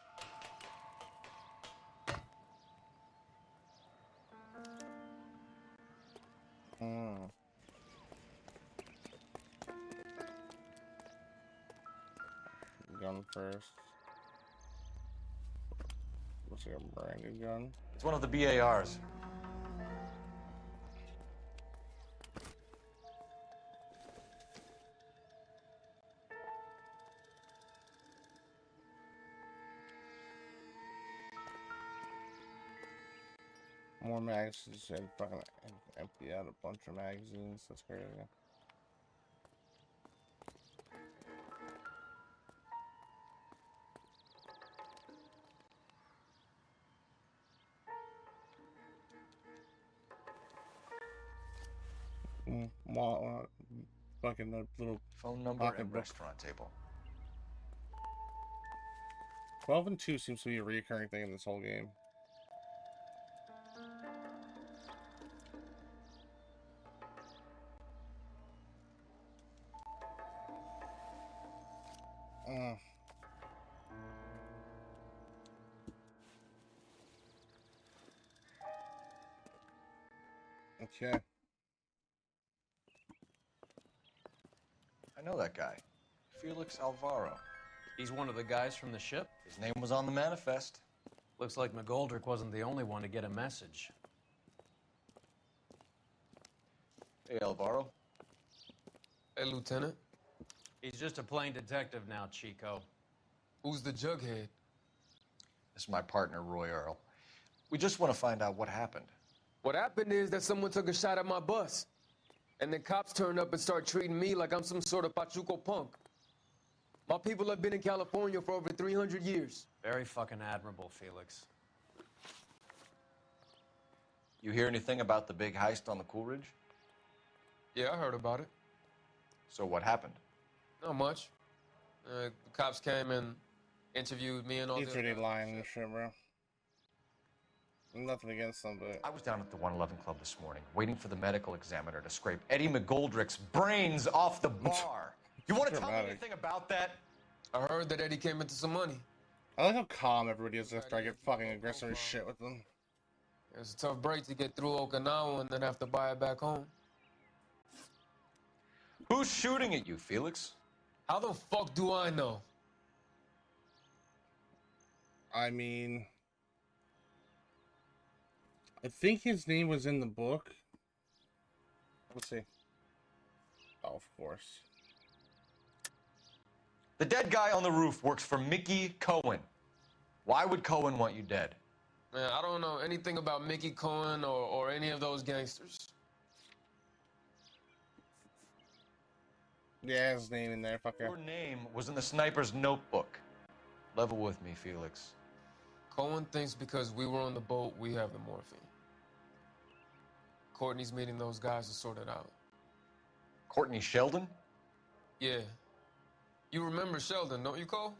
Gun first. Looks like a branded gun. It's one of the BARs. More magazines and fucking empty out a bunch of magazines. That's crazy. Fucking a little phone number and restaurant table. 12 and 2 seems to be a recurring thing in this whole game. Okay. I know that guy. Felix Alvaro. He's one of the guys from the ship? His name was on the manifest. Looks like McGoldrick wasn't the only one to get a message. Hey, Alvaro. Hey, Lieutenant. He's just a plain detective now, Chico. Who's the jughead? This is my partner, Roy Earl. We just want to find out what happened. What happened is that someone took a shot at my bus. And then cops turned up and start treating me like I'm some sort of Pachuco punk. My people have been in California for over 300 years. Very fucking admirable, Felix. You hear anything about the big heist on the Coolidge? Yeah, I heard about it. So what happened? Not much. The cops came and interviewed me and all He's the really other lying and shit, bro. Nothing against them, but... I was down at the 111 Club this morning, waiting for the medical examiner to scrape Eddie McGoldrick's brains off the bar. You want to tell me anything about that? I heard that Eddie came into some money. I like how calm everybody is after I get fucking aggressive as shit with them. It's a tough break to get through Okinawa and then have to buy it back home. Who's shooting at you, Felix? How the fuck do I know? I mean... I think his name was in the book. Let's see. Oh, of course. The dead guy on the roof works for Mickey Cohen. Why would Cohen want you dead? Man, I don't know anything about Mickey Cohen or any of those gangsters. Yeah, his name in there, fucker. Your name was in the sniper's notebook. Level with me, Felix. Cohen thinks because we were on the boat, we have the morphine. Courtney's meeting those guys to sort it out. Courtney Sheldon? Yeah. You remember Sheldon, don't you, Cole?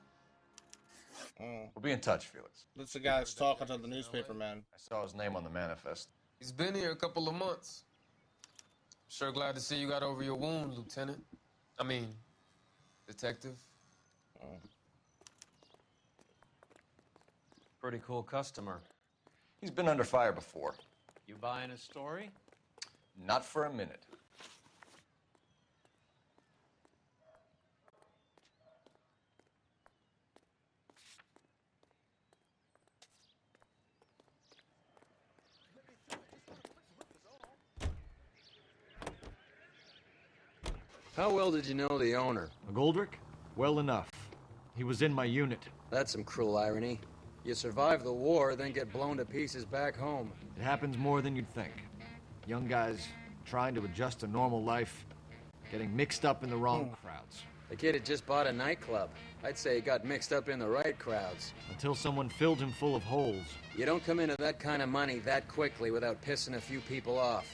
We'll be in touch, Felix. That's the guy that's talking to the newspaper man. I saw his name on the manifest. He's been here a couple of months. Sure glad to see you got over your wound, Lieutenant. I mean, detective. Pretty cool customer. He's been under fire before. You buying his story? Not for a minute. How well did you know the owner? McGoldrick? Well enough. He was in my unit. That's some cruel irony. You survive the war, then get blown to pieces back home. It happens more than you'd think. Young guys trying to adjust to normal life, getting mixed up in the wrong crowds. The kid had just bought a nightclub. I'd say he got mixed up in the right crowds. Until someone filled him full of holes. You don't come into that kind of money that quickly without pissing a few people off.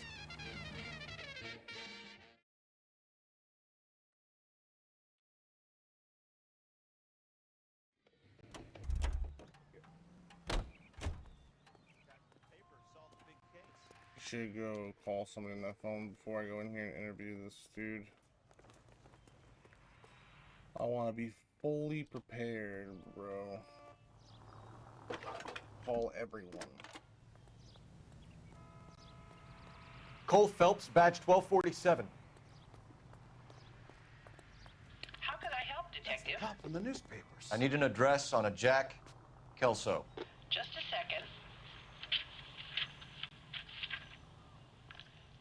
Should go call someone in that phone before I go in here and interview this dude. I want to be fully prepared, bro. Call everyone. Cole Phelps, badge 1247. How can I help, Detective? Cop from the newspapers. I need an address on a Jack Kelso. Just a second.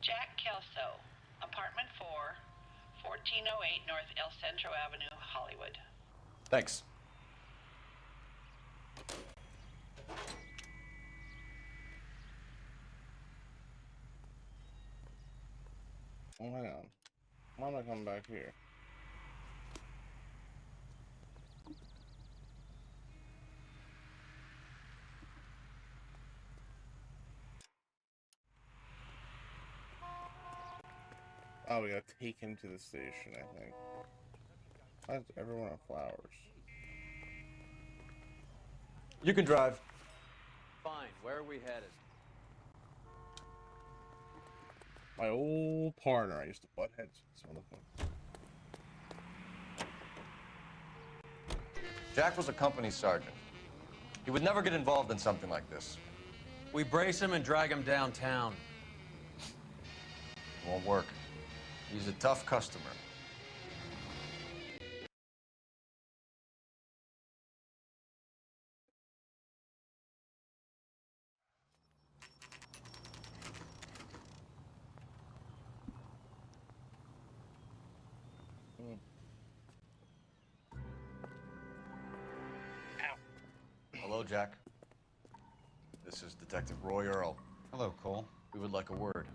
Jack Kelso, apartment 4, 1408 North El Centro Avenue, Hollywood. Thanks. Oh, hang on. Why am I coming back here? Oh, we gotta take him to the station, I think. Why does everyone have flowers? You can drive. Fine. Where are we headed? My old partner. I used to butt heads with this motherfucker. Jack was a company sergeant. He would never get involved in something like this. We brace him and drag him downtown. It won't work. He's a tough customer. Hello, Jack. This is Detective Roy Earl. Hello, Cole. We would like a word.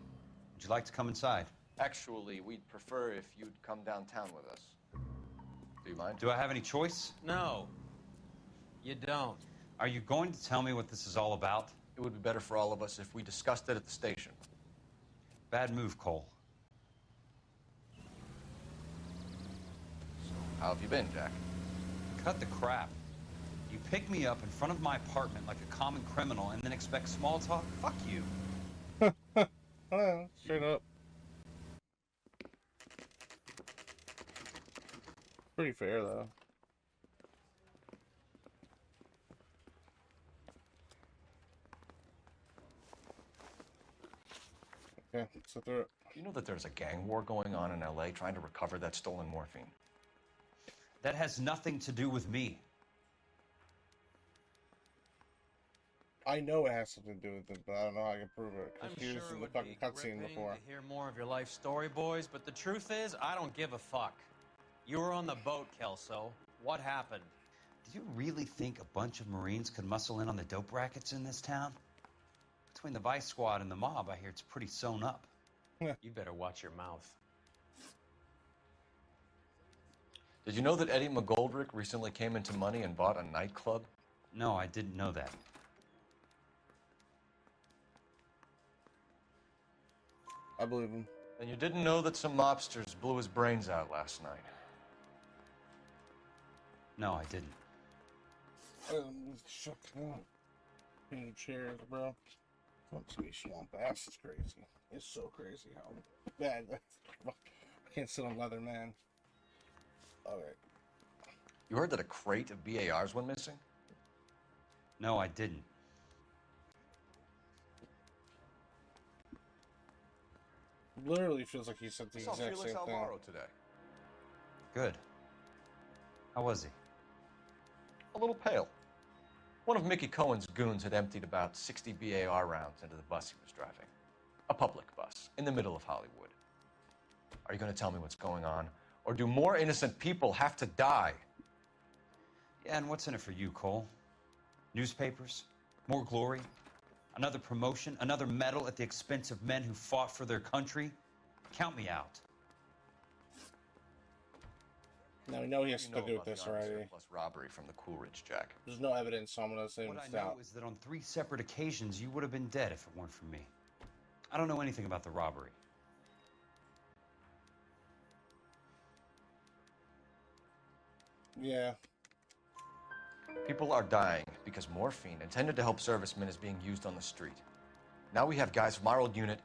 Would you like to come inside? Actually, we'd prefer if you'd come downtown with us. Do you mind? Do I have any choice? No. You don't. Are you going to tell me what this is all about? It would be better for all of us if we discussed it at the station. Bad move, Cole. So, how have you been, Jack? Cut the crap. You pick me up in front of my apartment like a common criminal and then expect small talk? Fuck you. Oh, straight up. Pretty fair, though. Okay, so through it. You know that there's a gang war going on in LA trying to recover that stolen morphine? That has nothing to do with me. I know it has something to do with it, but I don't know how I can prove it. I'm Because he was sure in it the would fucking be cutscene gripping before. to hear more of your life story, boys, but the truth is, I don't give a fuck. You were on the boat, Kelso. What happened? Do you really think a bunch of Marines could muscle in on the dope rackets in this town? Between the Vice Squad and the mob, I hear it's pretty sewn up. You better watch your mouth. Did you know that Eddie McGoldrick recently came into money and bought a nightclub? No, I didn't know that. I believe him. And you didn't know that some mobsters blew his brains out last night? No, I didn't. Shut up. In chairs, bro. Fuck me, swamp ass is crazy. It's so crazy how bad that. I can't sit on leather, man. Alright. You heard that a crate of BARs went missing? No, I didn't. Literally feels like he said the I saw exact Felix same thing. Alvaro today. Good. How was he? A little pale. One of Mickey Cohen's goons had emptied about 60 BAR rounds into the bus he was driving. A public bus, in the middle of Hollywood. Are you going to tell me what's going on? Or do more innocent people have to die? Yeah, and what's in it for you, Cole? Newspapers? More glory? Another promotion? Another medal at the expense of men who fought for their country? Count me out. Now we know he has You to know do with about this the armed already. surplus robbery from the Coolidge, Jack. There's no evidence, so I'm gonna say What I it's know out. is that on 3 separate occasions, you would have been dead if it weren't for me. I don't know anything about the robbery. Yeah. People are dying because morphine intended to help servicemen is being used on the street. Now we have guys from our old unit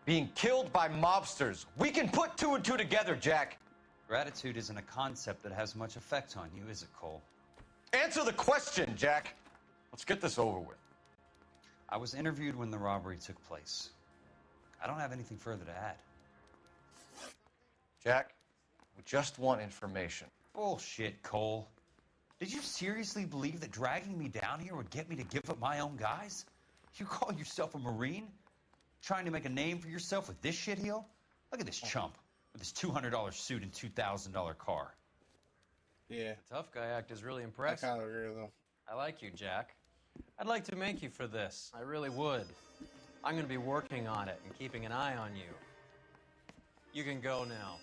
being killed by mobsters. We can put 2 and 2 together, Jack. Gratitude isn't a concept that has much effect on you, is it, Cole? Answer the question, Jack. Let's get this over with. I was interviewed when the robbery took place. I don't have anything further to add. Jack, we just want information. Bullshit, Cole. Did you seriously believe that dragging me down here would get me to give up my own guys? You call yourself a Marine? Trying to make a name for yourself with this shitheel? Look at this chump with his $200 suit and $2,000 car. Yeah. The tough guy act is really I impressive. kind of agree with him. I like you, Jack. I'd like to make you for this. I really would. I'm going to be working on it and keeping an eye on you. You can go now.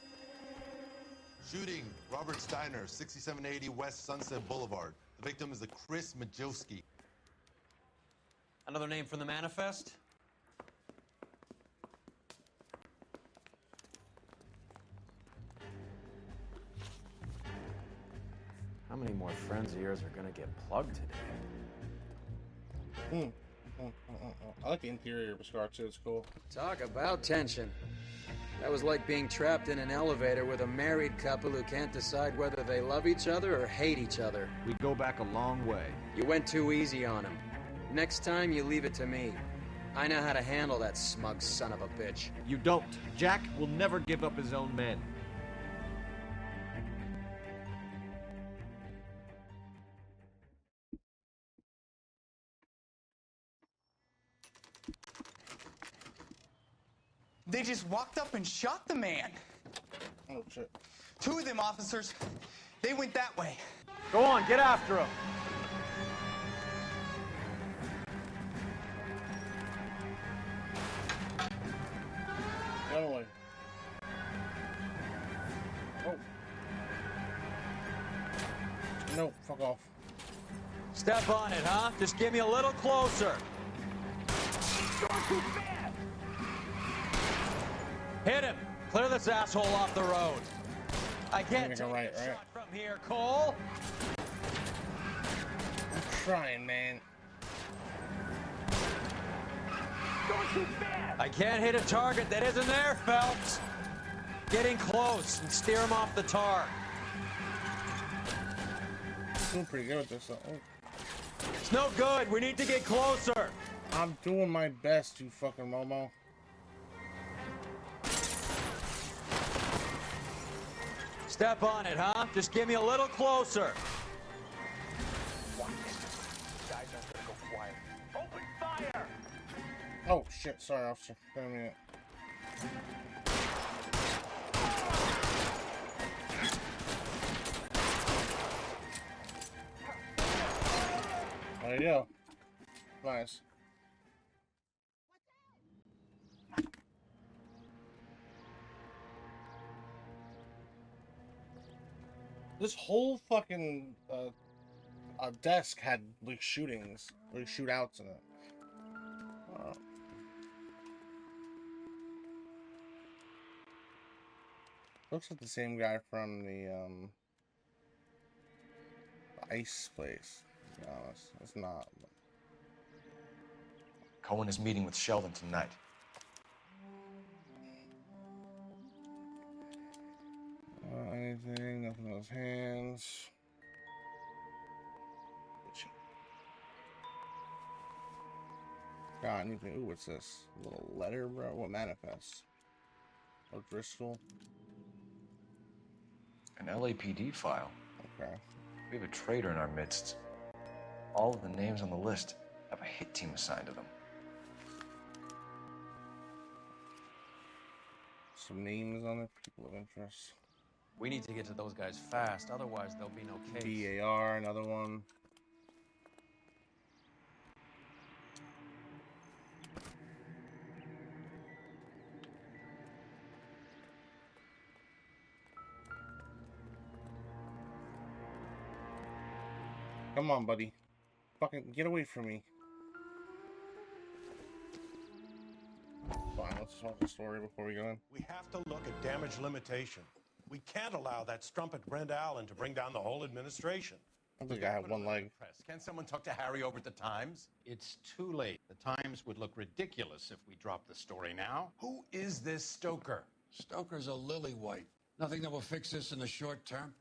Shooting, Robert Steiner, 6780 West Sunset Boulevard. The victim is a Chris Majowski. Another name from the manifest? How many more friends of yours are gonna get plugged today? I like the interior of this car too, it's cool. Talk about tension. That was like being trapped in an elevator with a married couple who can't decide whether they love each other or hate each other. We go back a long way. You went too easy on him. Next time, you leave it to me. I know how to handle that smug son of a bitch. You don't. Jack will never give up his own men. They just walked up and shot the man. Oh, shit. 2 of them officers, they went that way. Go on, get after him. Run away. Oh. No, fuck off. Step on it, huh? Just get me a little closer. Hit him! Clear this asshole off the road. I can't take a shot from here, Cole. I'm trying, man. I can't hit a target that isn't there, Phelps. Getting close and steer him off the tar. Doing pretty good with this. Oh. It's no good. We need to get closer. I'm doing my best, you fucking Momo. Step on it, huh? Just get me a little closer. Guys aren't gonna go quiet. Open fire! Oh shit, sorry, officer. Wait a minute. There you go. Nice. This whole fucking desk had like shootings, like shootouts in it. Looks like the same guy from the ice place. No, it's not. Cohen is meeting with Sheldon tonight. Anything, nothing in those hands. Got anything? Ooh, what's this? A little letter, bro? What manifests? O'Driscoll. An LAPD file. Okay. We have a traitor in our midst. All of the names on the list have a hit team assigned to them. Some names on it, people of interest. We need to get to those guys fast, otherwise there'll be no case. DAR, another one. Come on, buddy. Fucking get away from me. Fine, let's talk the story before we go in. We have to look at damage limitation. We can't allow that strumpet Brenda Allen to bring down the whole administration. I think I have one leg. Can someone talk to Harry over at the Times? It's too late. The Times would look ridiculous if we dropped the story now. Who is this Stoker? Stoker's a lily-white. Nothing that will fix this in the short term?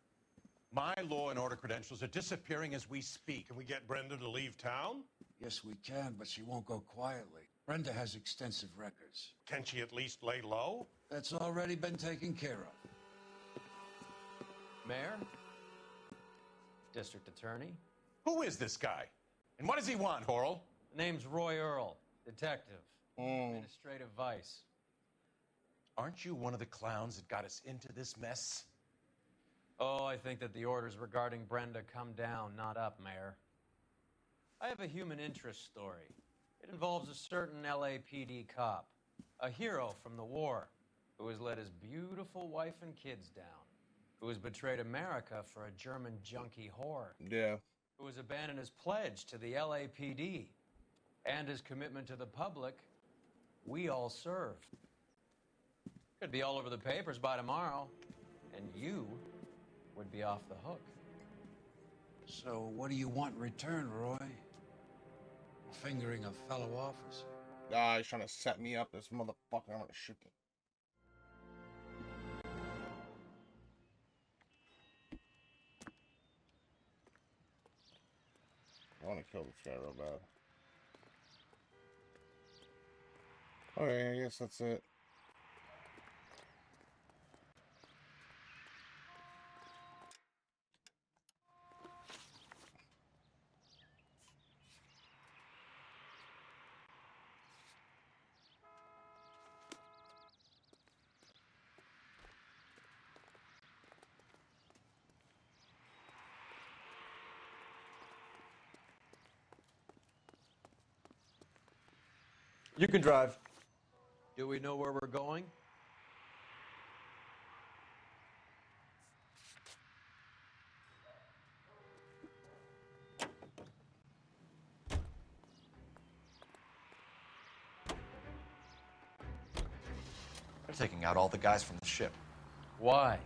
My law and order credentials are disappearing as we speak. Can we get Brenda to leave town? Yes, we can, but she won't go quietly. Brenda has extensive records. Can she at least lay low? That's already been taken care of. Mayor? District Attorney? Who is this guy? And what does he want, Horrell? The name's Roy Earl, detective. Administrative vice. Aren't you one of the clowns that got us into this mess? Oh, I think that the orders regarding Brenda come down, not up, Mayor. I have a human interest story. It involves a certain LAPD cop, a hero from the war. who has let his beautiful wife and kids down, who has betrayed America for a German junkie whore, Yeah. who has abandoned his pledge to the LAPD and his commitment to the public, we all serve. Could be all over the papers by tomorrow, and you would be off the hook. So what do you want in return, Roy? Fingering a fellow officer. Ah, he's trying to set me up, this motherfucker. I'm gonna shoot him. I want to kill this guy real bad. Okay, I guess that's it. You can drive. Do we know where we're going? They're taking out all the guys from the ship. Why?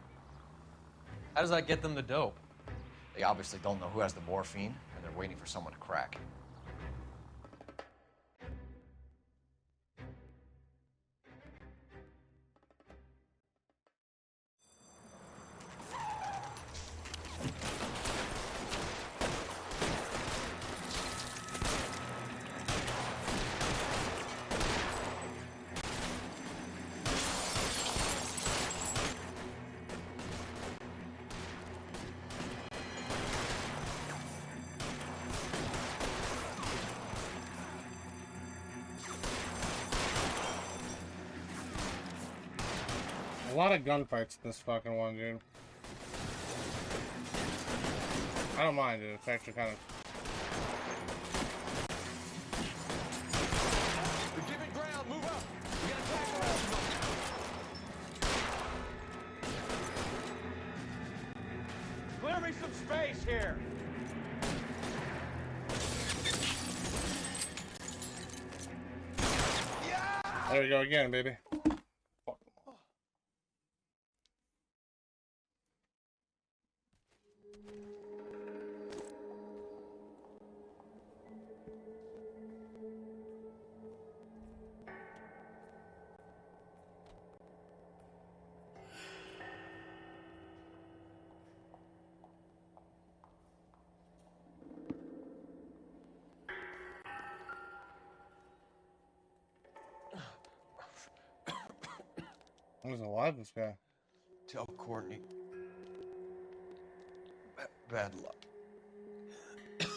How does that get them the dope? They obviously don't know who has the morphine, and they're waiting for someone to crack. A lot of gunfights in this fucking one, dude. I don't mind, dude. It's actually kind of... We're giving ground, move up! We gotta tackle Arson. Clear me some space here! There we go again, baby. He's alive, this guy. Tell Courtney. Bad luck. It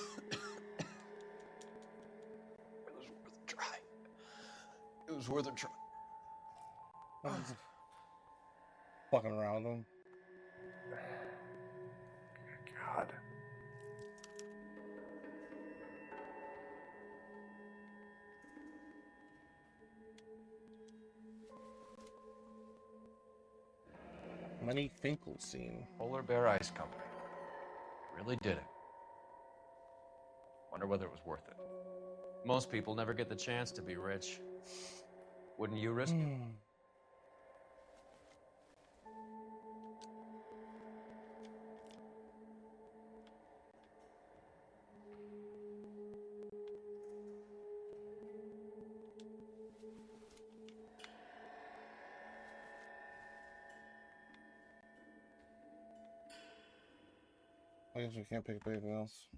was worth a try. It was worth a try. Fucking around with him. God. Many Finkelstein. Polar Bear Ice Company. Really did it. Wonder whether it was worth it. Most people never get the chance to be rich. Wouldn't you risk it? I guess we can't pick up anything else.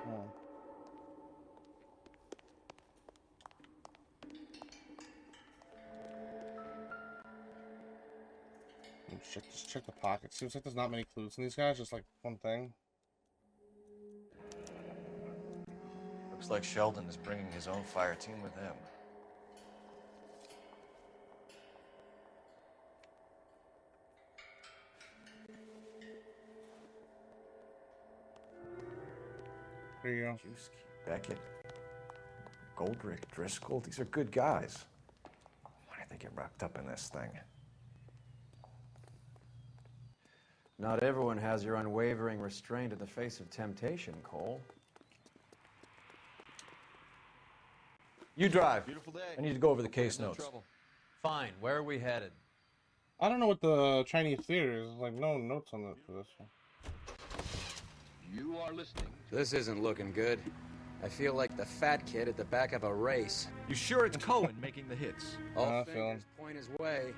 Oh. Just check the pockets. Seems like there's not many clues in these guys, just like one thing. Looks like Sheldon is bringing his own fire team with him. There you go. Beckett, Goldrick, Driscoll, these are good guys. Why did they get wrapped up in this thing? Not everyone has your unwavering restraint in the face of temptation, Cole. You drive. Beautiful day. I need to go over the case notes. Fine. Where are we headed? I don't know what the Chinese theater is. Like, no notes on it for this one. You are listening. This isn't looking good. I feel like the fat kid at the back of a race. You sure it's Cohen making the hits? All fingers point his way.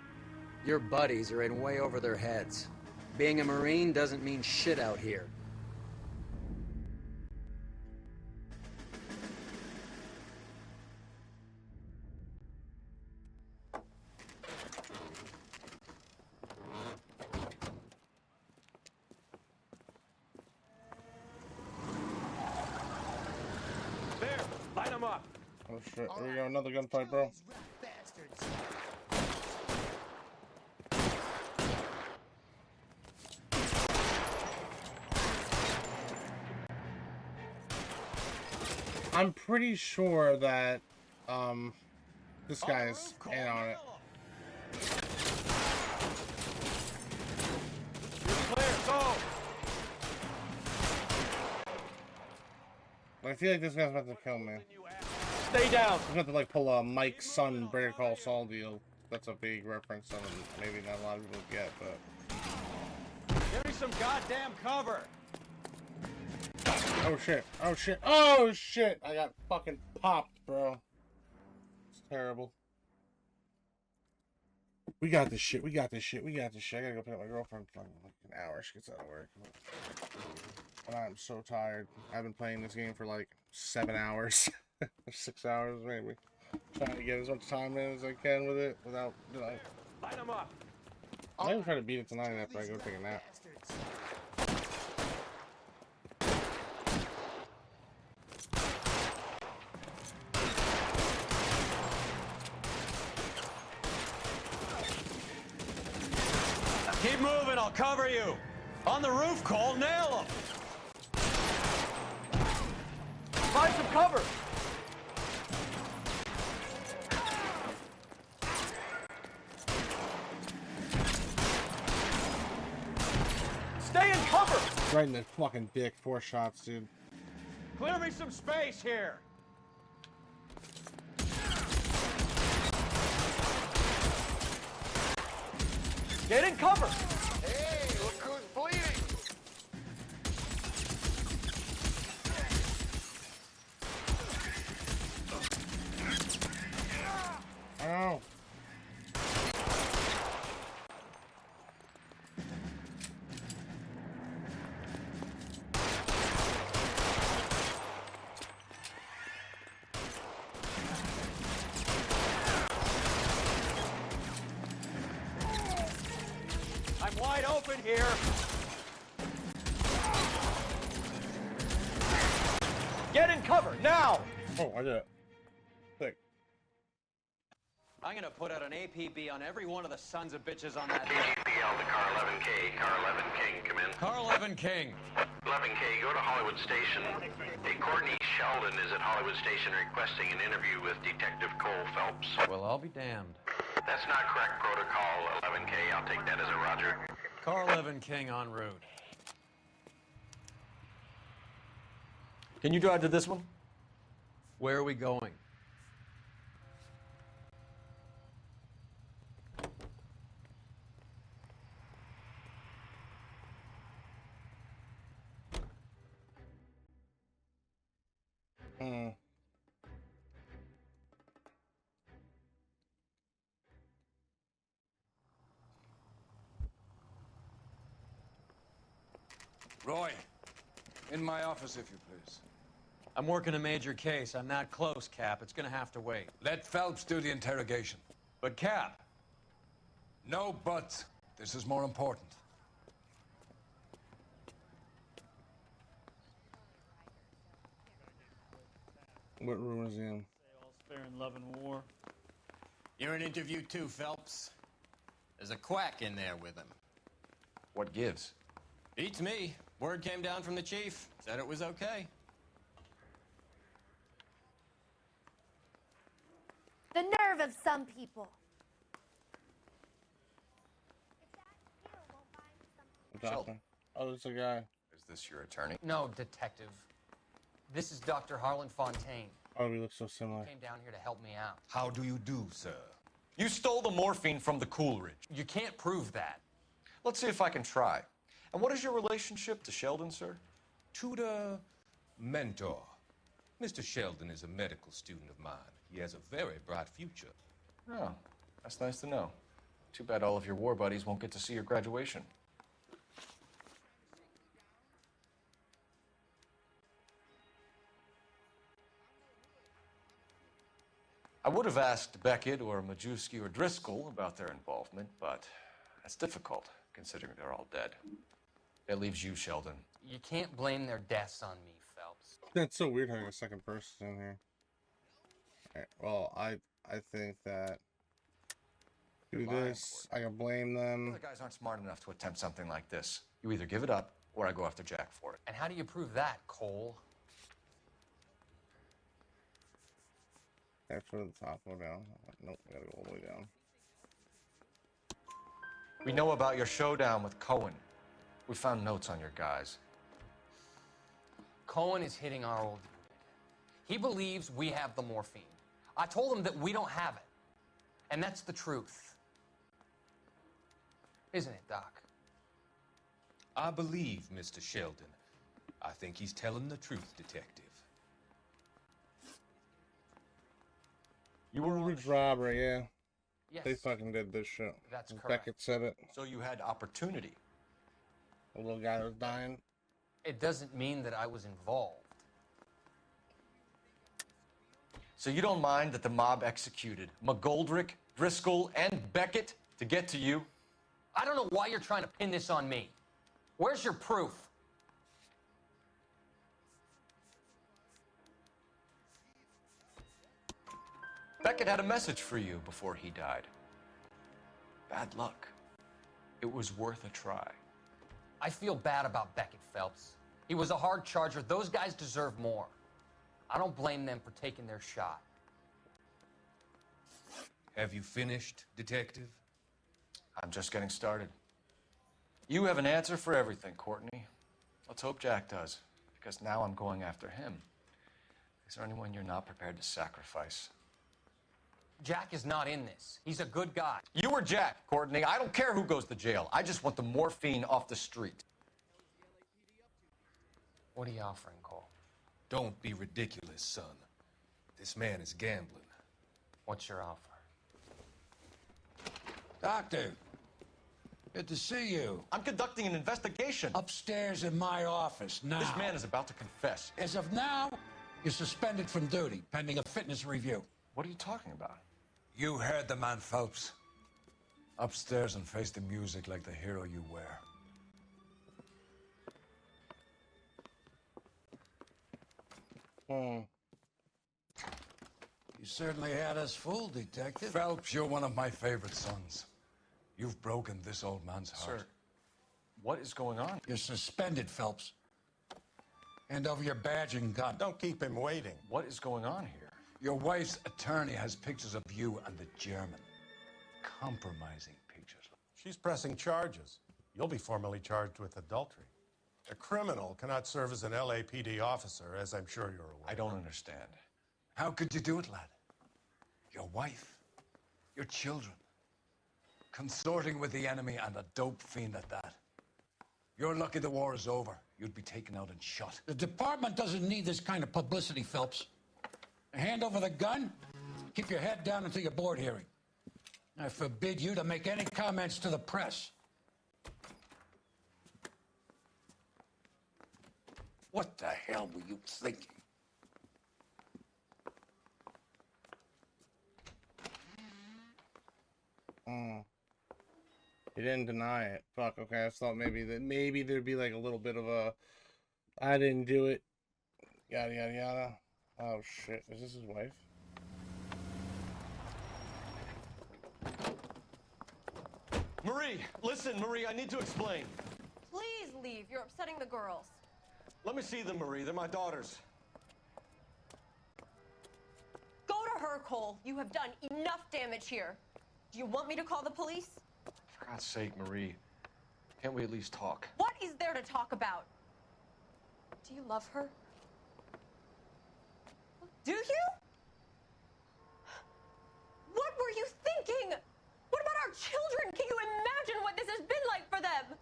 Your buddies are in way over their heads. Being a Marine doesn't mean shit out here. There, light him up. Oh shit, here we go, another gunfight, bro. I'm pretty sure that this guy's in on it. Clear, go. I feel like this guy's about to kill me. Stay down. He's about to like pull a Mike's son Better Call Saul deal. That's a big reference, and maybe not a lot of people get, but. Give me some goddamn cover. Oh shit! Oh shit! Oh shit! I got fucking popped, bro. It's terrible. We got this shit. We got this shit. We got this shit. I gotta go pick up my girlfriend for like an hour. She gets out of work. And I'm so tired. I've been playing this game for like 7 hours. 6 hours maybe. Trying to get as much time in as I can with it without, you know. Light him up. I'm gonna try to beat it tonight after I go take a nap. Keep moving, I'll cover you. On the roof, Cole, nail him. Find some cover. Stay in cover. Right in the fucking dick. 4 shots, dude. Clear me some space here. Get in cover. Hey, look who's bleeding. Oh. I'm wide open here. Get in cover now. Oh, I did it. Sick. I'm gonna put out an APB on every one of the sons of bitches on that. KGPL to car 11K. Car 11 King, come in. Car 11 King. 11K, go to Hollywood Station. Hey, Courtney Sheldon is at Hollywood Station requesting an interview with Detective Cole Phelps. Well, I'll be damned. That's not correct protocol, 11K. I'll take that as a roger. Car 11 King en route. Can you drive to this one? Where are we going? Roy, in my office, if you please. I'm working a major case. I'm not close, Cap. It's gonna have to wait. Let Phelps do the interrogation. But, Cap. No buts. This is more important. What room is he in? All's fair in love and war. You're in interview too, Phelps. There's a quack in there with him. What gives? Beats me. Word came down from the chief. Said it was okay. nerve of some people. Sheldon. Oh, there's a guy. Is this your attorney? No, detective. This is Dr. Harlan Fontaine. Oh, we look so similar. Came down here to help me out. How do you do, sir? You stole the morphine from the Coolidge. You can't prove that. Let's see if I can try. And what is your relationship to Sheldon, sir? Tutor, mentor. Mr. Sheldon is a medical student of mine. He has a very bright future. Oh, that's nice to know. Too bad all of your war buddies won't get to see your graduation. I would have asked Beckett or Majewski or Driscoll about their involvement, but that's difficult, considering they're all dead. That leaves you, Sheldon. You can't blame their deaths on me, Phelps. That's so weird having a second person in here. Alright, well, I think that do this. I can blame them. The guys aren't smart enough to attempt something like this. You either give it up, or I go after Jack for it. And how do you prove that, Cole? That's where the top go down. Nope, we gotta go all the way down. We know about your showdown with Cohen. We found notes on your guys. Cohen is hitting our old unit. He believes we have the morphine. I told him that we don't have it. And that's the truth. Isn't it, Doc? I believe Mr. Sheldon. I think he's telling the truth, detective. You were Rouge robbery, yeah. Yes. They fucking did this shit. That's correct. Beckett said it. So you had opportunity. The little guy was dying. It doesn't mean that I was involved. So you don't mind that the mob executed McGoldrick, Driscoll, and Beckett to get to you? I don't know why you're trying to pin this on me. Where's your proof? Beckett had a message for you before he died. Bad luck. It was worth a try. I feel bad about Beckett, Phelps. He was a hard charger. Those guys deserve more. I don't blame them for taking their shot. Have you finished, detective? I'm just getting started. You have an answer for everything, Courtney. Let's hope Jack does, because now I'm going after him. Is there anyone you're not prepared to sacrifice? Jack is not in this. He's a good guy. You or Jack, Courtney. I don't care who goes to jail. I just want the morphine off the street. What are you offering, Cole? Don't be ridiculous, son. This man is gambling. What's your offer? Doctor, good to see you. I'm conducting an investigation. Upstairs in my office now. This man is about to confess. As of now, you're suspended from duty, pending a fitness review. What are you talking about? You heard the man, Phelps. Upstairs and face the music like the hero you were. Hmm. You certainly had us fooled, Detective. Phelps, you're one of my favorite sons. You've broken this old man's heart. Sir, what is going on? You're suspended, Phelps. Hand over your badge and gun. Don't keep him waiting. What is going on here? Your wife's attorney has pictures of you and the German. Compromising pictures. She's pressing charges. You'll be formally charged with adultery. A criminal cannot serve as an LAPD officer, as I'm sure you're aware. I don't understand. How could you do it, lad? Your wife, your children, consorting with the enemy and a dope fiend at that. You're lucky the war is over. You'd be taken out and shot. The department doesn't need this kind of publicity, Phelps. Hand over the gun, keep your head down until your board hearing. I forbid you to make any comments to the press. What the hell were you thinking? He didn't deny it. Fuck, okay, I thought maybe there'd be like a little bit of a I didn't do it. Yada yada yada. Oh shit, is this his wife? Marie, listen, Marie, I need to explain. Please leave. You're upsetting the girls. Let me see them, Marie. They're my daughters. Go to her, Cole. You have done enough damage here. Do you want me to call the police? For God's sake, Marie. Can't we at least talk? What is there to talk about? Do you love her? Do you? What were you thinking? What about our children? Can you imagine what this has been like for them?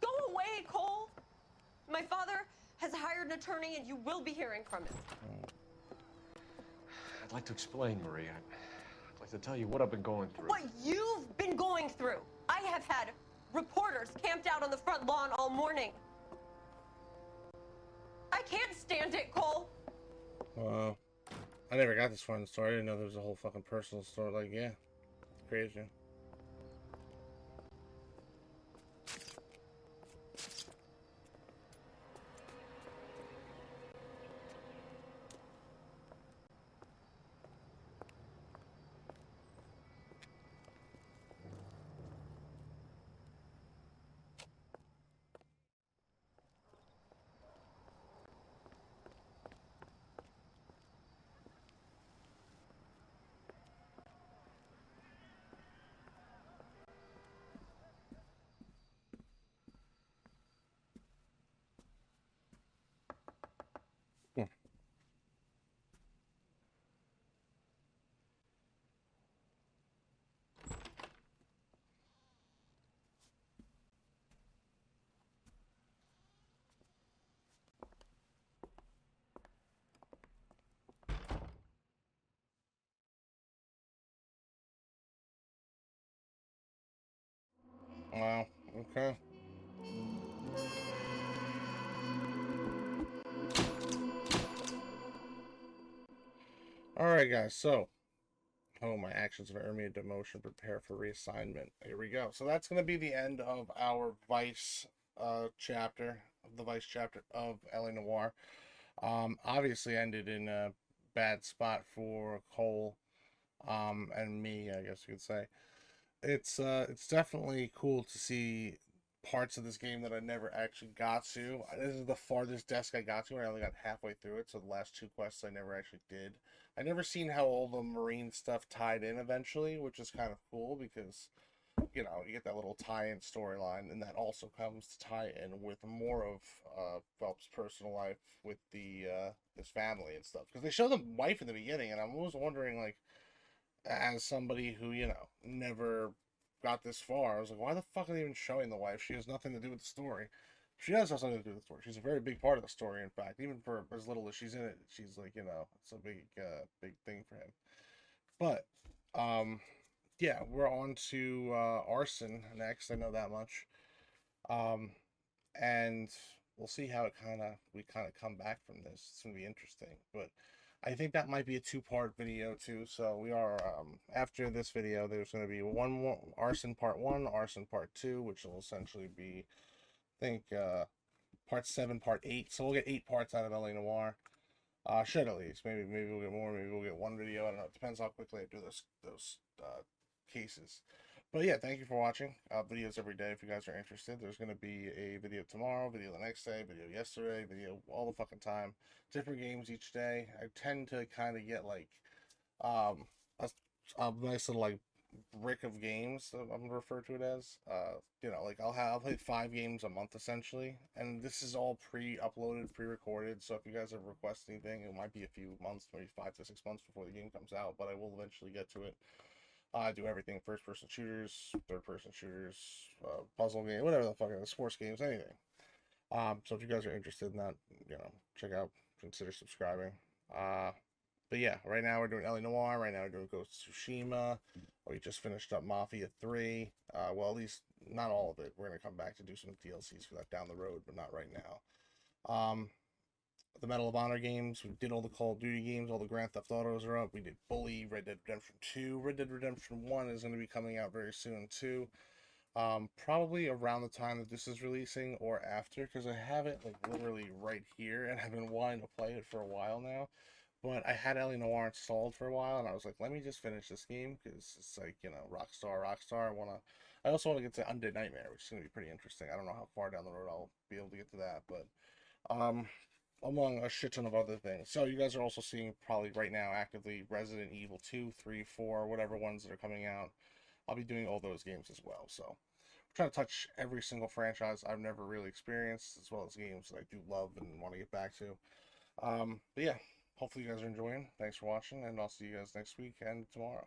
Go away, Cole. My father has hired an attorney, and you will be hearing from him. I'd like to explain, Marie. I'd like to tell you what I've been going through. What you've been going through. I have had reporters camped out on the front lawn all morning. I can't stand it, Cole. Wow. I never got this far in the story. I didn't know there was a whole fucking personal story. Like, yeah. It's crazy. Wow. Okay. Alright, guys. So, my actions have earned me a demotion. Prepare for reassignment. Here we go. So that's going to be the end of our Vice chapter, the Vice chapter of LA Noire. Obviously ended in a bad spot for Cole and me, I guess you could say. It's definitely cool to see parts of this game that I never actually got to. This is the farthest desk I got to, and I only got halfway through it, so the last two quests I never actually did. I never seen how all the Marine stuff tied in eventually, which is kind of cool because, you know, you get that little tie-in storyline, and that also comes to tie in with more of Phelps' personal life with the his family and stuff. Because they show the wife in the beginning, and I'm always wondering, like, as somebody who, you know, never got this far, I was like, why the fuck are they even showing the wife? She has nothing to do with the story. She does have something to do with the story. She's a very big part of the story, in fact. Even for as little as she's in it, she's like, you know, it's a big thing for him. But, yeah, we're on to Arson next. I know that much. And we'll see how we kind of come back from this. It's gonna be interesting. But I think that might be a two-part video too. So we are after this video, there's going to be one more Arson Part 1, Arson Part 2, which will essentially be, I think, Part 7, Part 8. So we'll get 8 parts out of LA Noire. Should at least. Maybe we'll get more. Maybe we'll get one video. I don't know. It depends how quickly I do those cases. But yeah, thank you for watching. Videos every day if you guys are interested. There's going to be a video tomorrow, video the next day, video yesterday, video all the fucking time. Different games each day. I tend to kind of get like a nice little like brick of games that I'm gonna refer to it as. You know, like I'll play 5 games a month essentially, and this is all pre-uploaded, pre-recorded. So if you guys ever request anything, it might be a few months, maybe 5 to 6 months before the game comes out, but I will eventually get to it. I do everything: first-person shooters, third-person shooters, puzzle game, whatever the fuck, sports games, anything. So if you guys are interested in that, you know, check out, consider subscribing. But yeah, right now we're doing LA Noire. Right now we're doing Ghost of Tsushima. We just finished up Mafia 3. Well, at least not all of it. We're gonna come back to do some DLCs for that down the road, but not right now. The Medal of Honor games. We did all the Call of Duty games. All the Grand Theft Autos are up. We did Bully, Red Dead Redemption 2. Red Dead Redemption 1 is going to be coming out very soon too. Probably around the time that this is releasing or after, because I have it like literally right here and I've been wanting to play it for a while now. But I had LA Noire installed for a while, and I was like, let me just finish this game because it's like, you know, Rockstar. I also want to get to Undead Nightmare, which is going to be pretty interesting. I don't know how far down the road I'll be able to get to that, but among a shit ton of other things. So you guys are also seeing probably right now actively Resident Evil 2, 3, 4, whatever ones that are coming out. I'll be doing all those games as well. So I'm trying to touch every single franchise I've never really experienced, as well as games that I do love and want to get back to. But yeah, hopefully you guys are enjoying. Thanks for watching, and I'll see you guys next week and tomorrow.